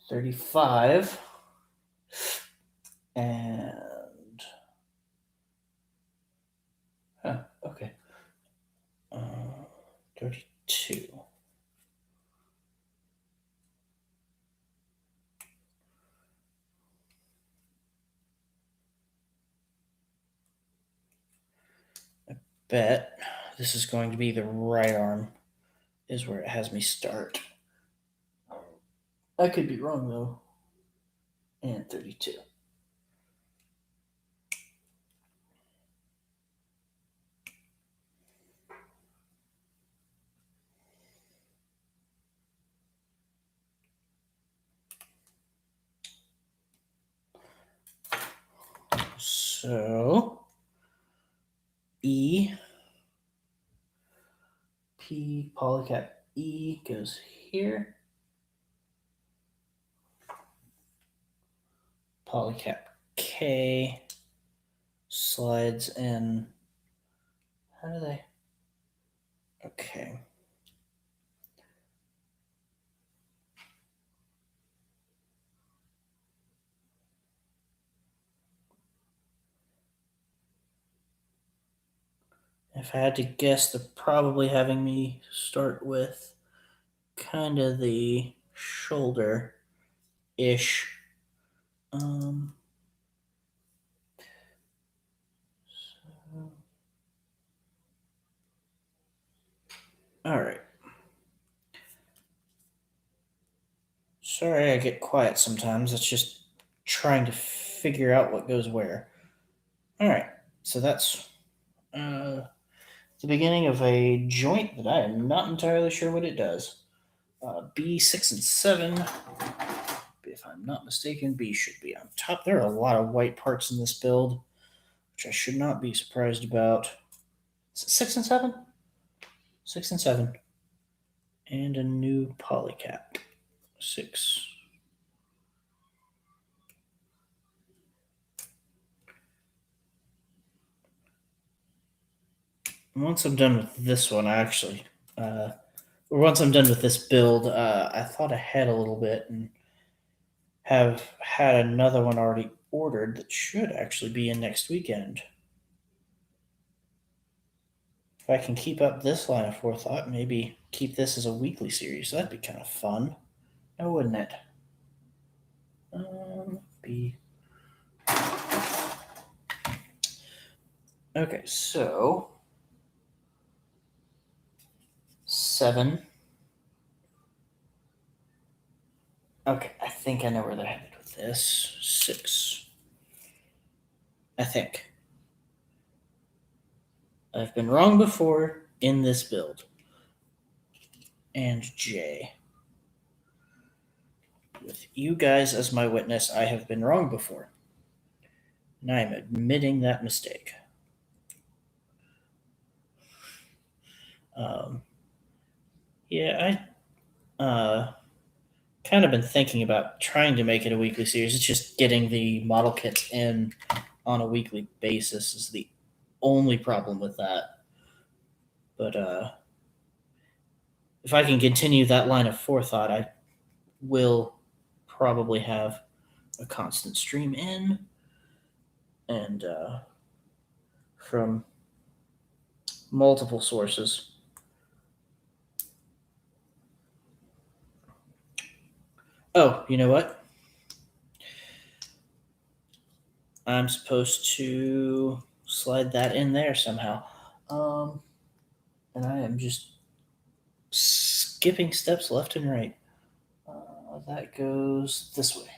35. And okay. 32. I bet this is going to be the right arm, is where it has me start. I could be wrong though. And 32. So E P polycap E goes here. Polycap K slides in. How do they? Okay. If I had to guess, they're probably having me start with kind of the shoulder ish. So, all right. Sorry I get quiet sometimes. It's just trying to figure out what goes where. All right. So that's the beginning of a joint that I am not entirely sure what it does. B6 and 7, if I'm not mistaken, B should be on top. There are a lot of white parts in this build, which I should not be surprised about. Is it 6 and 7? 6 and 7. And a new polycap. 6. Once I'm done with this one, once I'm done with this build, I thought ahead a little bit and have had another one already ordered that should actually be in next weekend. If I can keep up this line of forethought, maybe keep this as a weekly series. That'd be kind of fun, now wouldn't it? B. Okay, so 7. Okay, I think I know where they're headed with this. 6. I think. I've been wrong before in this build. And J. With you guys as my witness, I have been wrong before. And I am admitting that mistake. Yeah, I kind of been thinking about trying to make it a weekly series. It's just getting the model kits in on a weekly basis is the only problem with that. But if I can continue that line of forethought, I will probably have a constant stream in and from multiple sources. Oh, you know what? I'm supposed to slide that in there somehow. And I am just skipping steps left and right. That goes this way.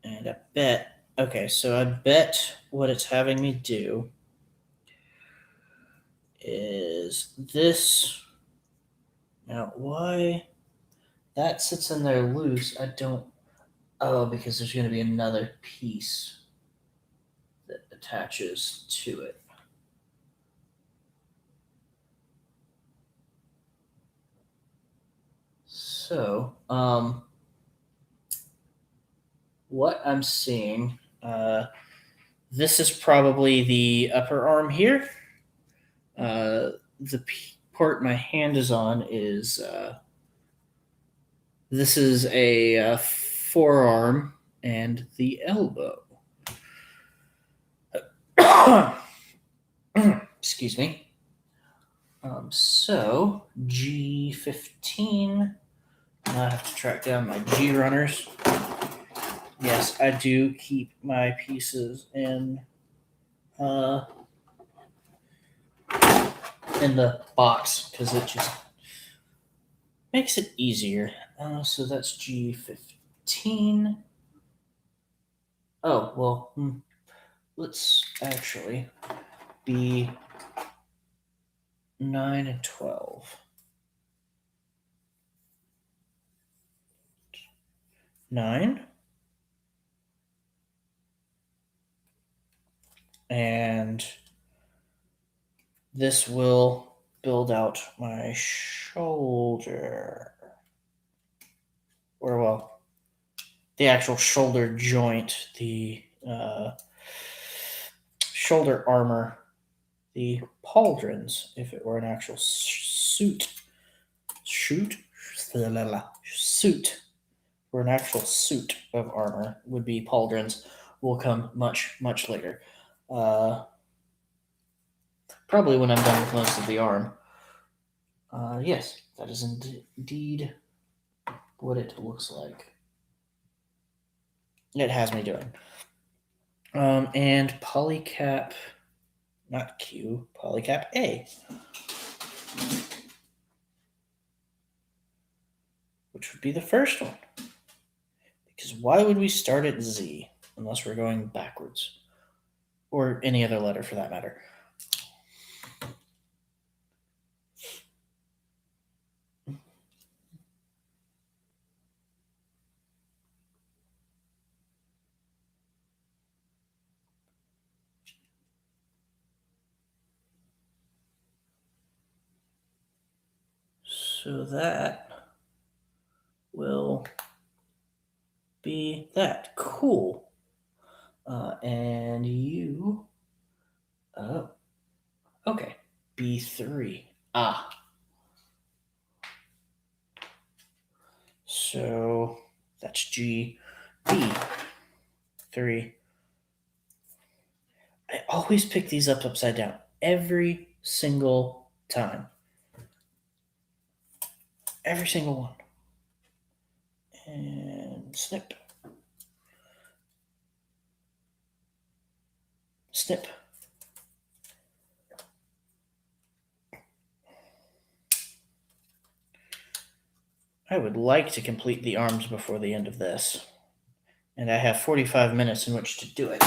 And I bet, okay, so I bet what it's having me do is this. Now, why that sits in there loose, I don't. Oh, because there's going to be another piece that attaches to it. So, what I'm seeing, this is probably the upper arm here. The part my hand is on is this is a forearm and the elbow. Excuse me. So G15. I have to track down my G runners. Yes, I do keep my pieces in the box because it just makes it easier. So that's G15. Oh, well, let's actually be 9 and 12. 9. And this will build out my shoulder. Or, well, the actual shoulder joint, the shoulder armor, the pauldrons, if it were an actual suit. Suit or an actual suit of armor would be pauldrons, will come much, much later. Probably when I'm done with most of the arm. Yes, that is indeed what it looks like. It has me doing. And polycap, not Q, polycap A. Which would be the first one. Because why would we start at Z unless we're going backwards? Or any other letter for that matter. So that will be that. Cool. And you. Oh. Okay. B3. Ah. So that's G. B3. I always pick these up upside down. Every single time. Every single one. And snip. Snip. I would like to complete the arms before the end of this. And I have 45 minutes in which to do it.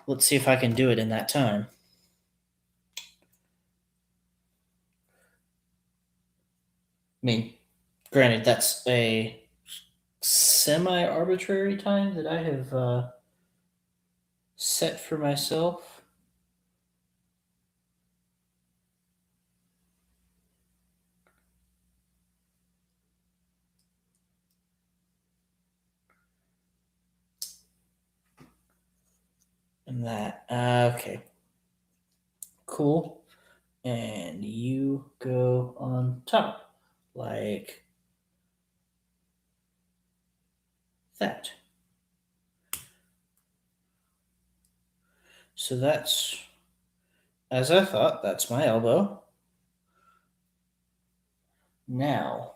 Let's see if I can do it in that time. I mean, granted, that's a semi-arbitrary time that I have set for myself. And that, okay. Cool. And you go on top, like that. So that's, as I thought, that's my elbow. Now,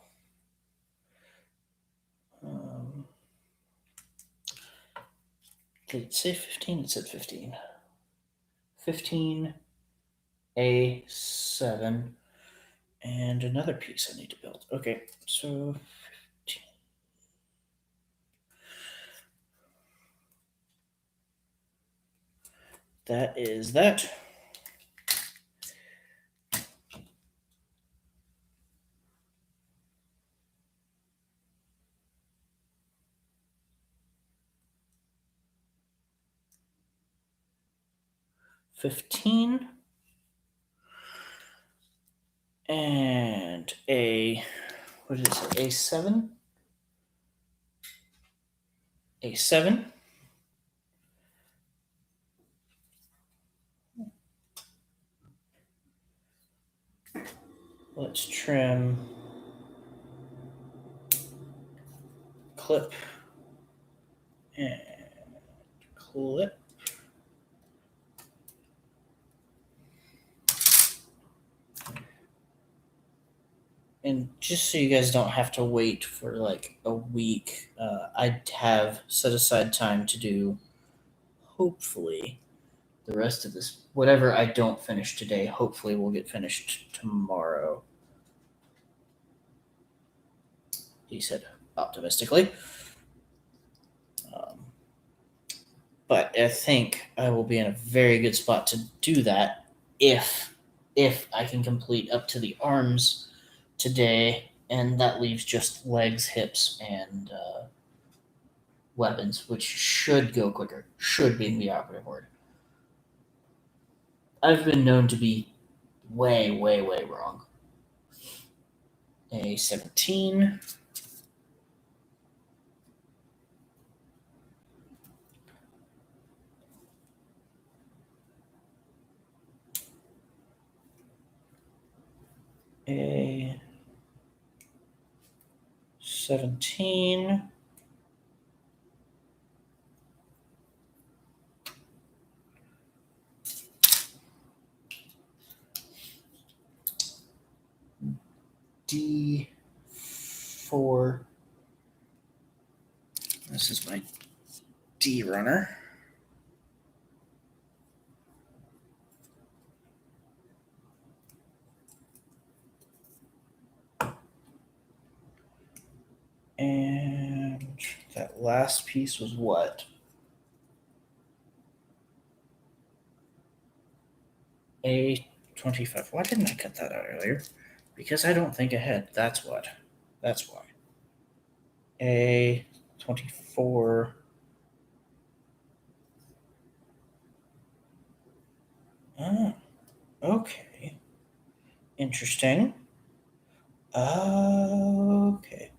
did it say 15? It said 15. 15, A7, and another piece I need to build. Okay, so 15. That is that. $15 and a, what did it say? A7. A7. Let's trim clip and clip. And just so you guys don't have to wait for like a week, I have set aside time to do, hopefully, the rest of this. Whatever I don't finish today, hopefully will get finished tomorrow. He said optimistically. But I think I will be in a very good spot to do that if I can complete up to the arms today, and that leaves just legs, hips, and weapons, which should go quicker. Should be the operative word. I've been known to be way, way, way wrong. A 17. A 17. D4. This is my D runner. And that last piece was what? A25. Why didn't I cut that out earlier? Because I don't think ahead. That's what. That's why. A24. Oh, okay. Interesting. Okay.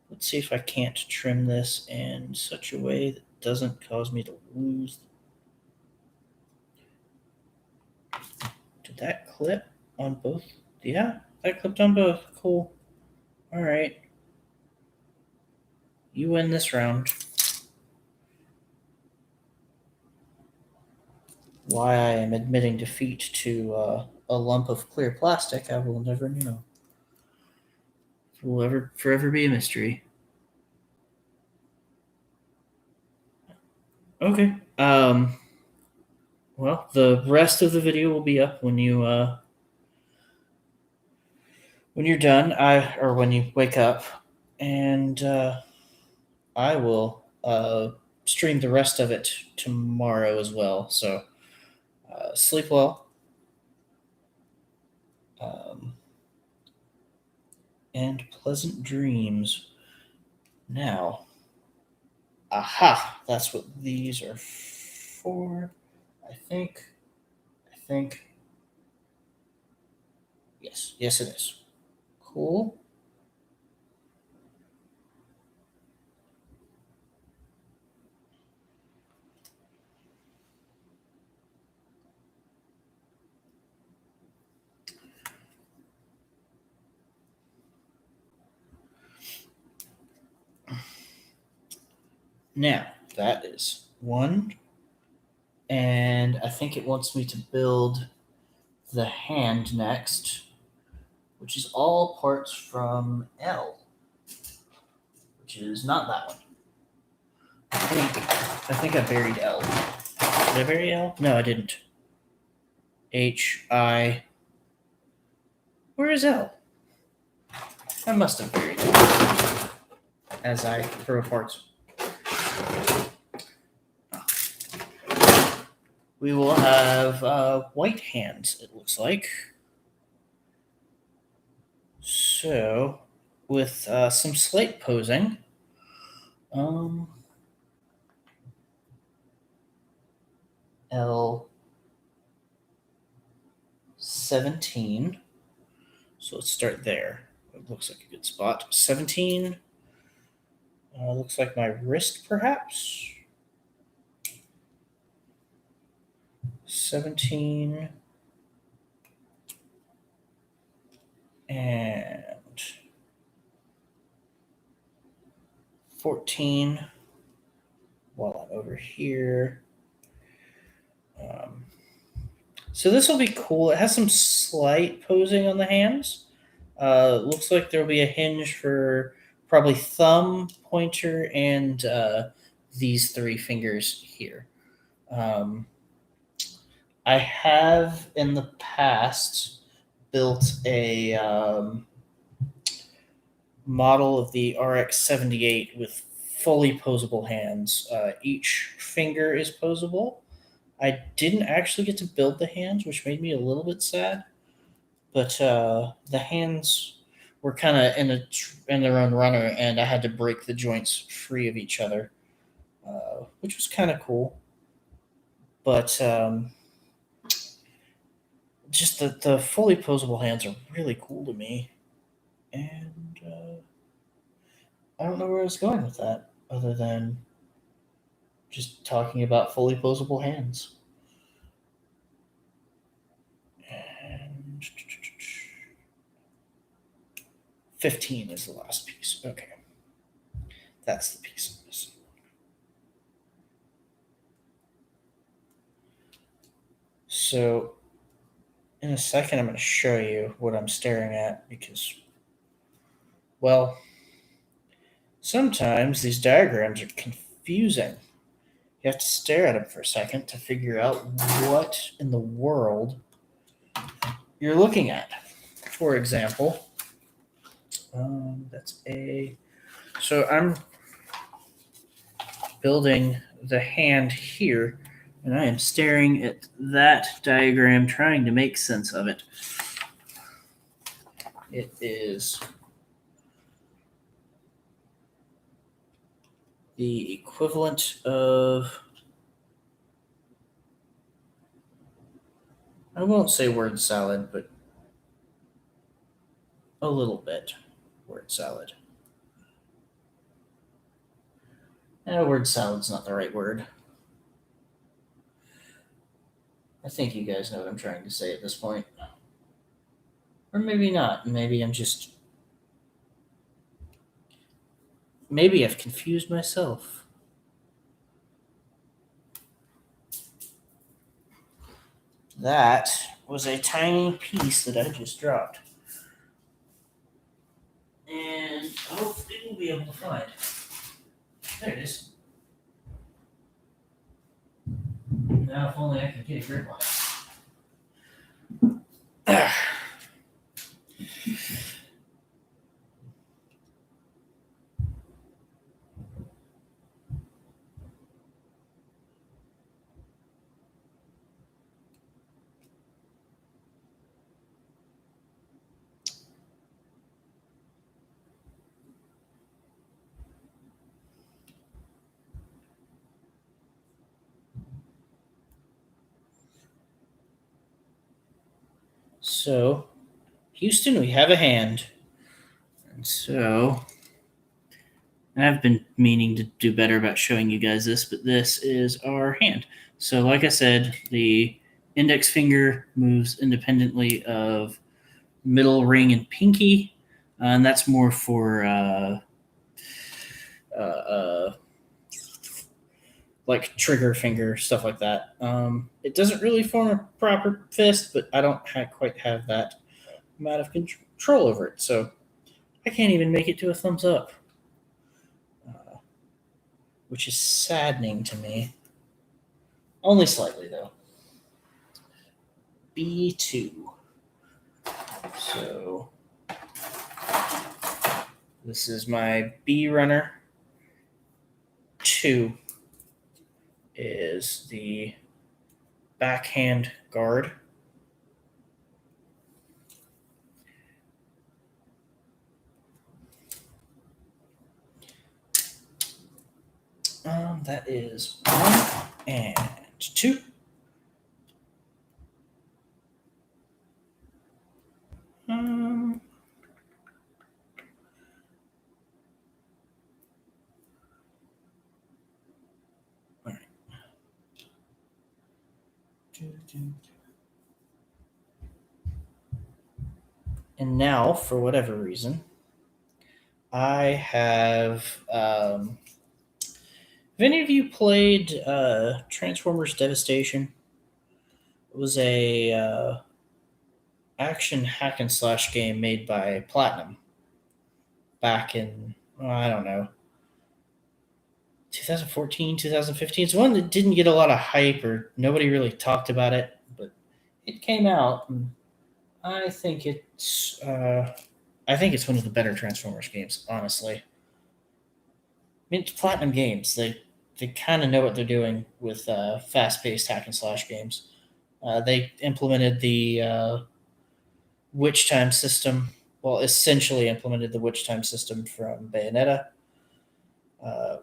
Let's see if I can't trim this in such a way that doesn't cause me to lose. Did that clip on both? Yeah, that clipped on both. Cool. All right. You win this round. Why I am admitting defeat to a lump of clear plastic, I will never know. It will ever forever be a mystery. Okay. Well, the rest of the video will be up when you're done. Or when you wake up, and I will stream the rest of it tomorrow as well. So sleep well. And pleasant dreams. Now, aha, that's what these are for. I think. Yes, it is. Cool. Now, that is one. And I think it wants me to build the hand next, which is all parts from L, which is not that one. I think I buried L. Did I bury L? No, I didn't. H-I. Where is L? I must have buried it as I throw parts. We will have white hands, it looks like. So, with some slate posing, L17. So let's start there. It looks like a good spot. 17. Looks like my wrist, perhaps. 17. And 14. While I'm over here. So this will be cool. It has some slight posing on the hands. Looks like there'll be a hinge for probably thumb, pointer, and these three fingers here. I have in the past built a model of the RX-78 with fully posable hands. Each finger is posable. I didn't actually get to build the hands, which made me a little bit sad. But the hands were kind of in their own runner, and I had to break the joints free of each other, which was kind of cool. But just the fully posable hands are really cool to me, and I don't know where I was going with that, other than just talking about fully posable hands. And 15 is the last piece. Okay. That's the piece I'm missing. So, in a second, I'm going to show you what I'm staring at because, well, sometimes these diagrams are confusing. You have to stare at them for a second to figure out what in the world you're looking at. For example, that's a. So I'm building the hand here, and I am staring at that diagram trying to make sense of it. It is the equivalent of, I won't say word salad, but a little bit word salad. Word salad's not the right word. I think you guys know what I'm trying to say at this point. Or maybe not. Maybe I'm just. Maybe I've confused myself. That was a tiny piece that I just dropped. And hopefully we'll be able to find. There it is. Now, if only I can get a grip on it. So, Houston, we have a hand. And so, I've been meaning to do better about showing you guys this, but this is our hand. So, like I said, the index finger moves independently of middle ring and pinky, and that's more for like trigger finger, stuff like that. It doesn't really form a proper fist, but I don't quite have that amount of control over it, so I can't even make it to a thumbs up, which is saddening to me. Only slightly, though. B2. So this is my B runner. 2 is the backhand guard. That is 1 and 2. All right. And now, for whatever reason, I have. Have any of you played Transformers Devastation? It was a action hack and slash game made by Platinum back in, I don't know, 2014, 2015. It's one that didn't get a lot of hype or nobody really talked about it, but it came out, and I think it's one of the better Transformers games, honestly. I mean, it's Platinum Games. They kind of know what they're doing with fast-paced hack and slash games. They implemented the Witch Time system well, essentially implemented the witch time system from Bayonetta,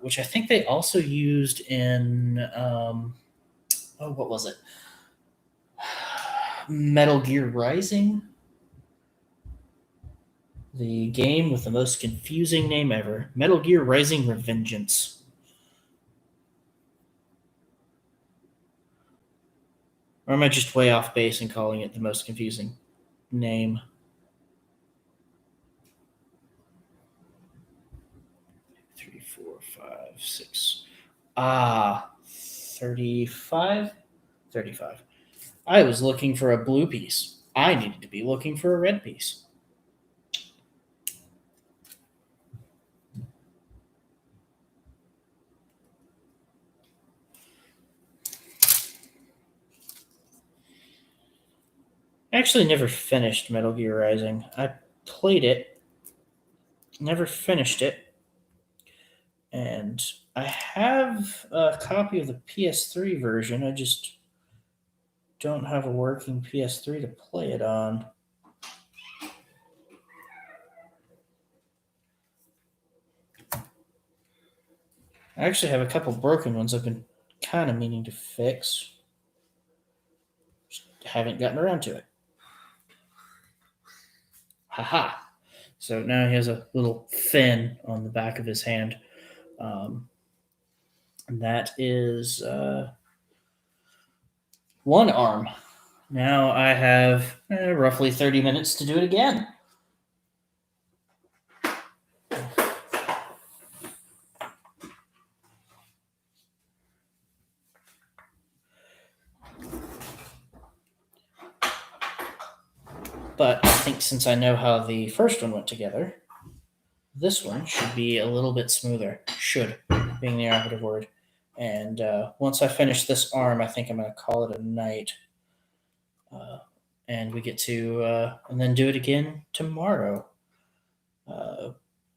which I think they also used in what was it? Metal Gear Rising, the game with the most confusing name ever. Metal Gear Rising Revengeance. Or am I just way off base and calling it the most confusing name? Three, four, five, six. 35? 35. I was looking for a blue piece. I needed to be looking for a red piece. I actually never finished Metal Gear Rising. I played it, never finished it, and I have a copy of the PS3 version. I just don't have a working PS3 to play it on. I actually have a couple broken ones I've been kind of meaning to fix. Just haven't gotten around to it. Haha. So now he has a little fin on the back of his hand. And that is one arm. Now I have roughly 30 minutes to do it again. But I think since I know how the first one went together, this one should be a little bit smoother. Should, being the operative word. And once I finish this arm, I think I'm going to call it a night. And we get to, and then do it again tomorrow.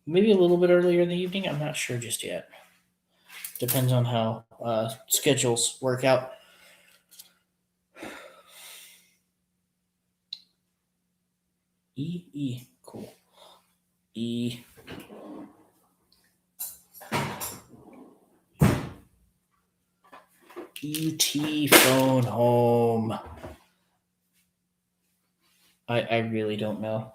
Maybe a little bit earlier in the evening. I'm not sure just yet. Depends on how schedules work out. E. Cool. E. ET phone home. I really don't know.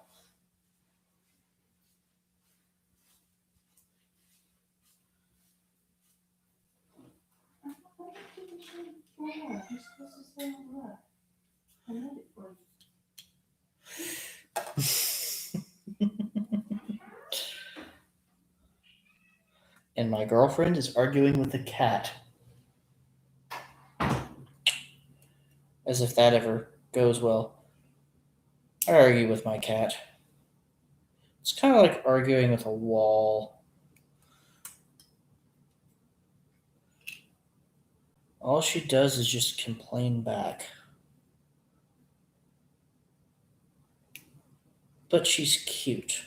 And my girlfriend is arguing with the cat. As if that ever goes well. I argue with my cat. It's kind of like arguing with a wall. All she does is just complain back. But she's cute.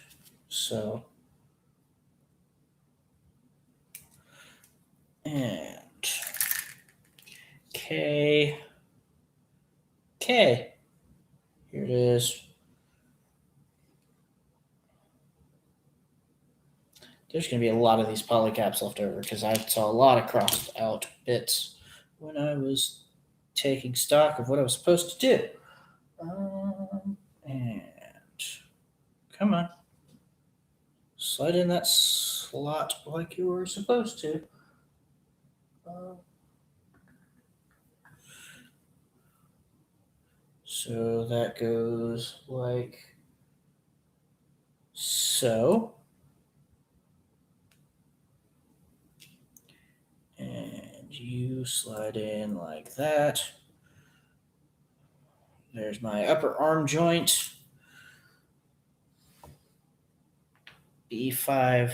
So. And. K. Here it is. There's going to be a lot of these polycaps left over because I saw a lot of crossed out bits when I was taking stock of what I was supposed to do. And come on. Slide in that slot like you were supposed to. So that goes like so. And you slide in like that. There's my upper arm joint. B5.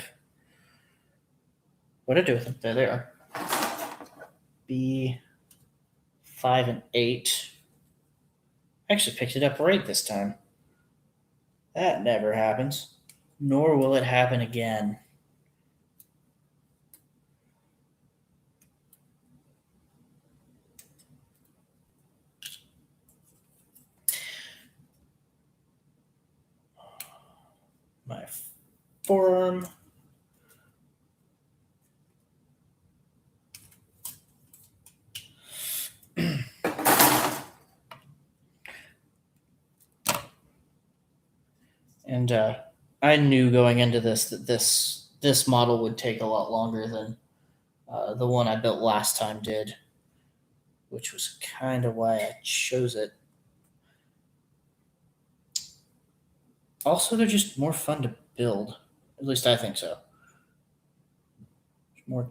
What did I do with them? There they are. B5 and 8. I actually picked it up right this time. That never happens. Nor will it happen again. my forearm. And I knew going into this that this model would take a lot longer than the one I built last time did, which was kind of why I chose it. Also, they're just more fun to build. At least I think so. There's more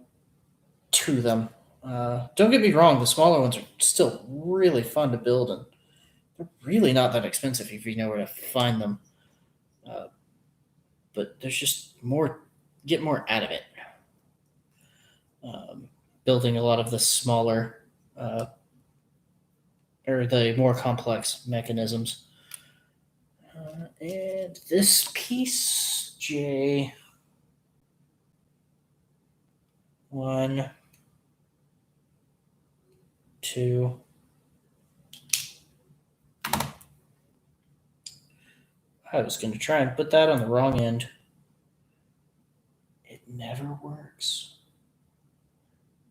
to them. Don't get me wrong, the smaller ones are still really fun to build, and they're really not that expensive if you know where to find them. But there's just more, get more out of it. Building a lot of the smaller or the more complex mechanisms. And this piece, J1, 2. I was going to try and put that on the wrong end. It never works.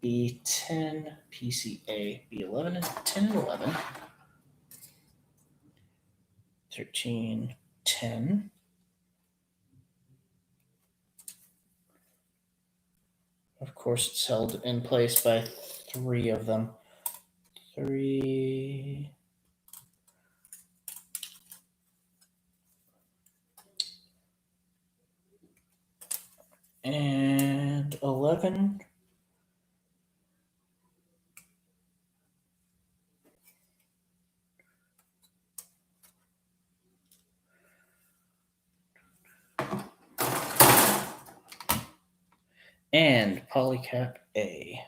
B10, PCA, B11, and 10 and 11. 13, 10. Of course, it's held in place by 3 of them. 3. And 11. And polycap A.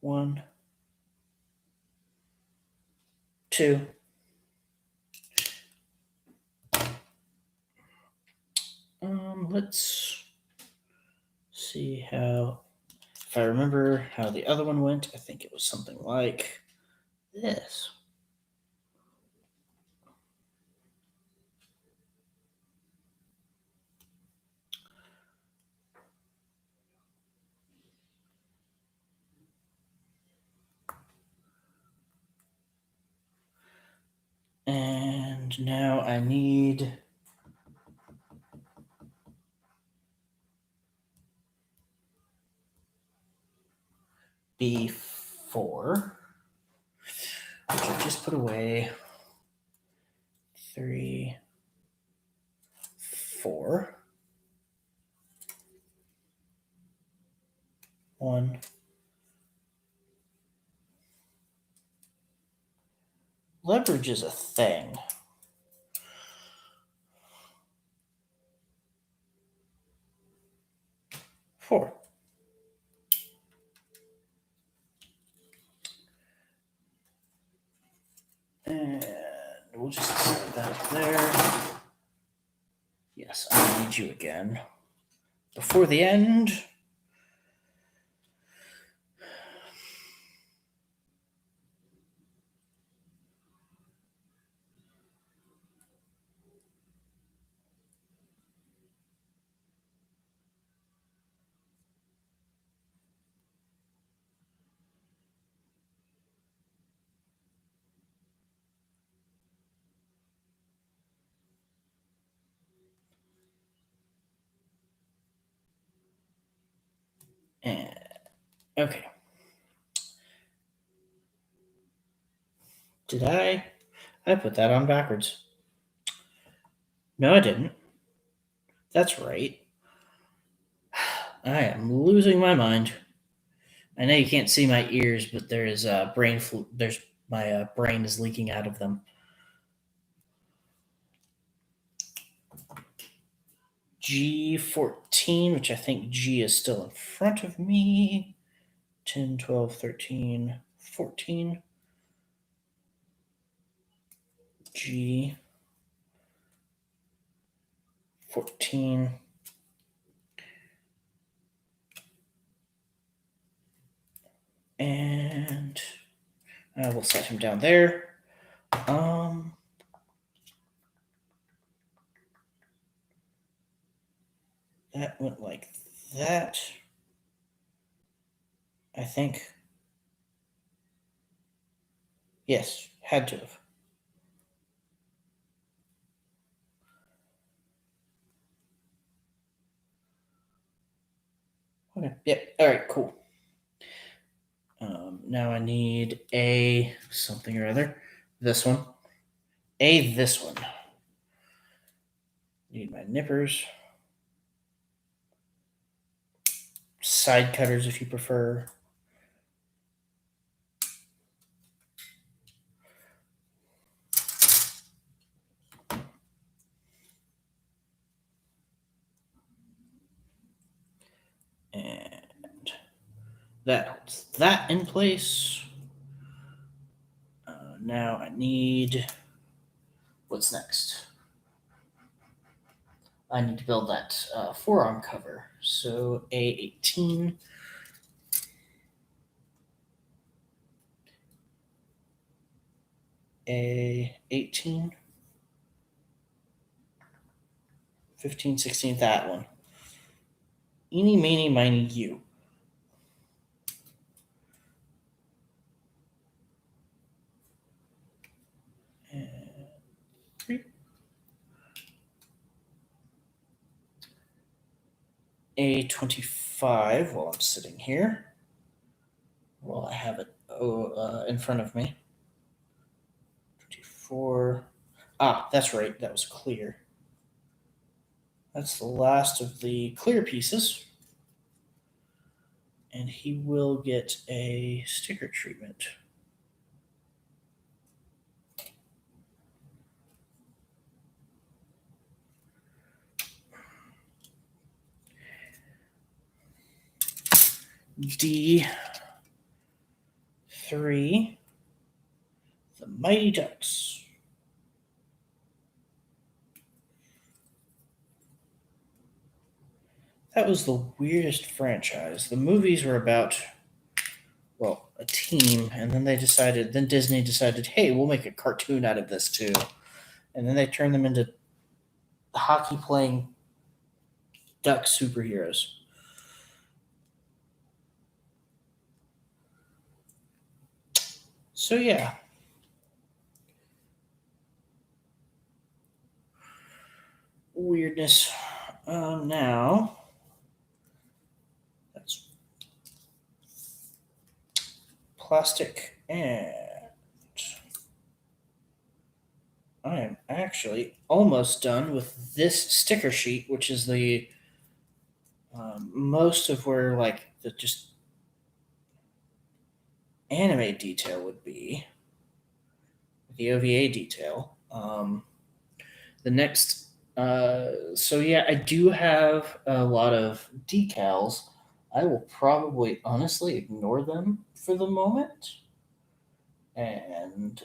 1, 2. Let's see how, if I remember how the other one went, I think it was something like this. And now I need B4, which I just put away. 3, 4. 1. Leverage is a thing. 4. And we'll just set that up there. Yes, I need you again. Before the end. And, okay. Did I? I put that on backwards. No, I didn't. That's right. I am losing my mind. I know you can't see my ears, but there is brain flu. There's my brain is leaking out of them. G14, which I think G is still in front of me. 10, 12, 13, 14. G 14. And I will set him down there. That went like that. I think. Yes, had to have. Okay. Yep. All right. Cool. Now I need a something or other. This one. This one. Need my nippers. Side cutters if you prefer. And that holds that in place. Now I need. What's next? I need to build that forearm cover. So A18. A18. 15, 16, that one. Eeny, meeny, miny, you. And three. A25 while I'm sitting here. While I have it in front of me. 24. Ah, that's right. That was clear. That's the last of the clear pieces. And he will get a sticker treatment. D3, the Mighty Ducks. That was the weirdest franchise. The movies were about, well, a team, and then Disney decided, hey, we'll make a cartoon out of this too. And then they turned them into hockey playing duck superheroes. So yeah. Weirdness. Now, that's plastic, and I am actually almost done with this sticker sheet, which is the most of where like the just anime detail would be, the OVA detail. The next, so yeah, I do have a lot of decals. I will probably honestly ignore them for the moment and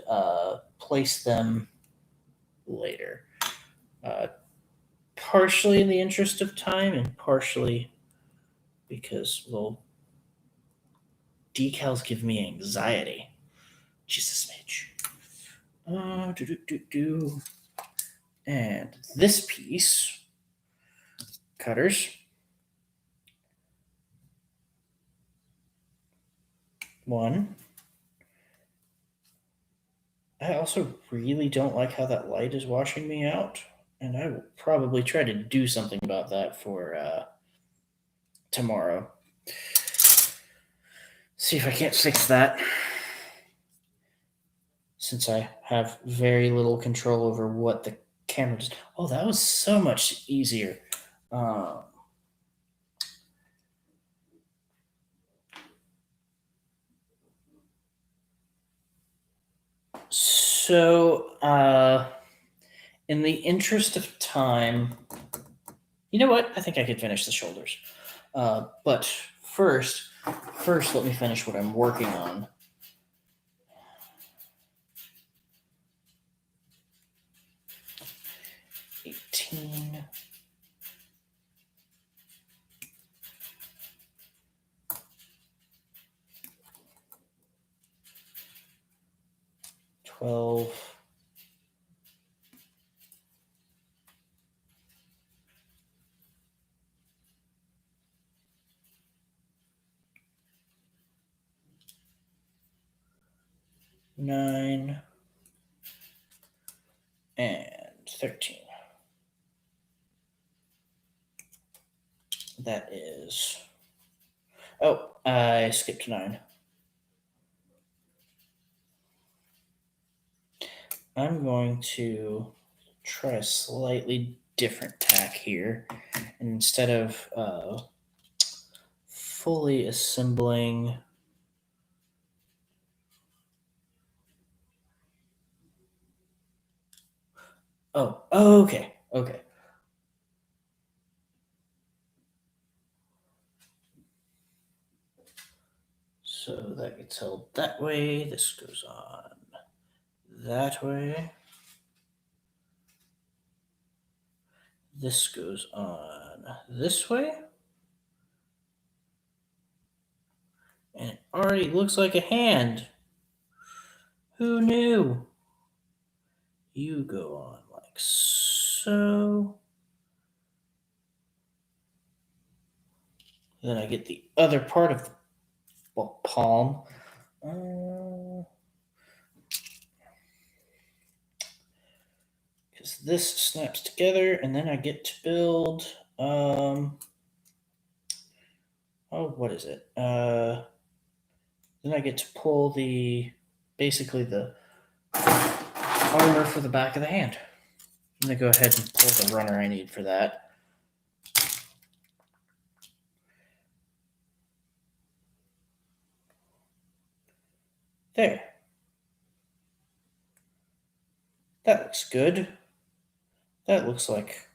place them later. Uh, Partially in the interest of time and partially because, well, decals give me anxiety. Just a smidge. And this piece, cutters. One. I also really don't like how that light is washing me out, and I will probably try to do something about that for tomorrow. See if I can't fix that. Since I have very little control over what the camera does. Oh, that was so much easier. In the interest of time, you know what? I think I could finish the shoulders. But first, let me finish what I'm working on. $18. 12. 9, and 13. That is... Oh, I skipped 9. I'm going to try a slightly different tack here. And instead of fully assembling... Oh, okay. Okay. So that gets held that way. This goes on that way. This goes on this way. And it already looks like a hand. Who knew? You go on like so. Then I get the other part of the palm. Because this snaps together, and then I get to build. What is it? Then I get to pull basically the armor for the back of the hand. I'm gonna go ahead and pull the runner I need for that. There. That looks good. That looks like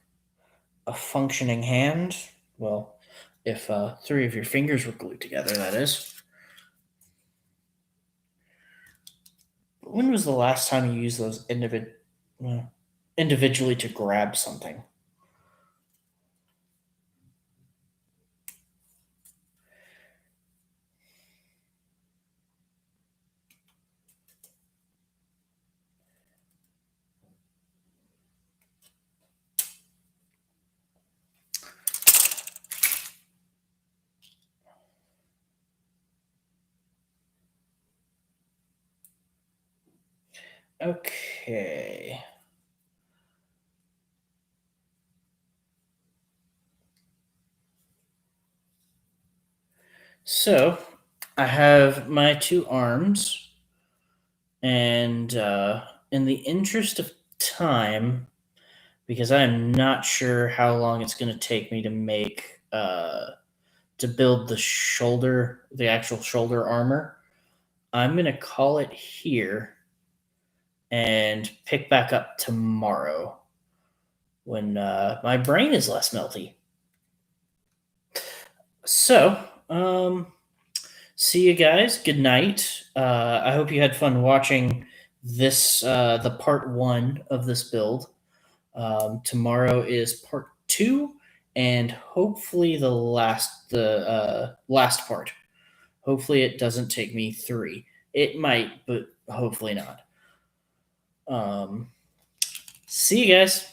a functioning hand. Well, if 3 of your fingers were glued together, that is. When was the last time you used those individually to grab something? Okay. So, I have my 2 arms, and in the interest of time, because I'm not sure how long it's going to take me to make to build the actual shoulder armor, I'm going to call it here and pick back up tomorrow when my brain is less melty. So, see you guys. Good night. I hope you had fun watching this, the part 1 of this build. Tomorrow is part 2, and hopefully the last part. Hopefully it doesn't take me 3. It might, but hopefully not. See you guys.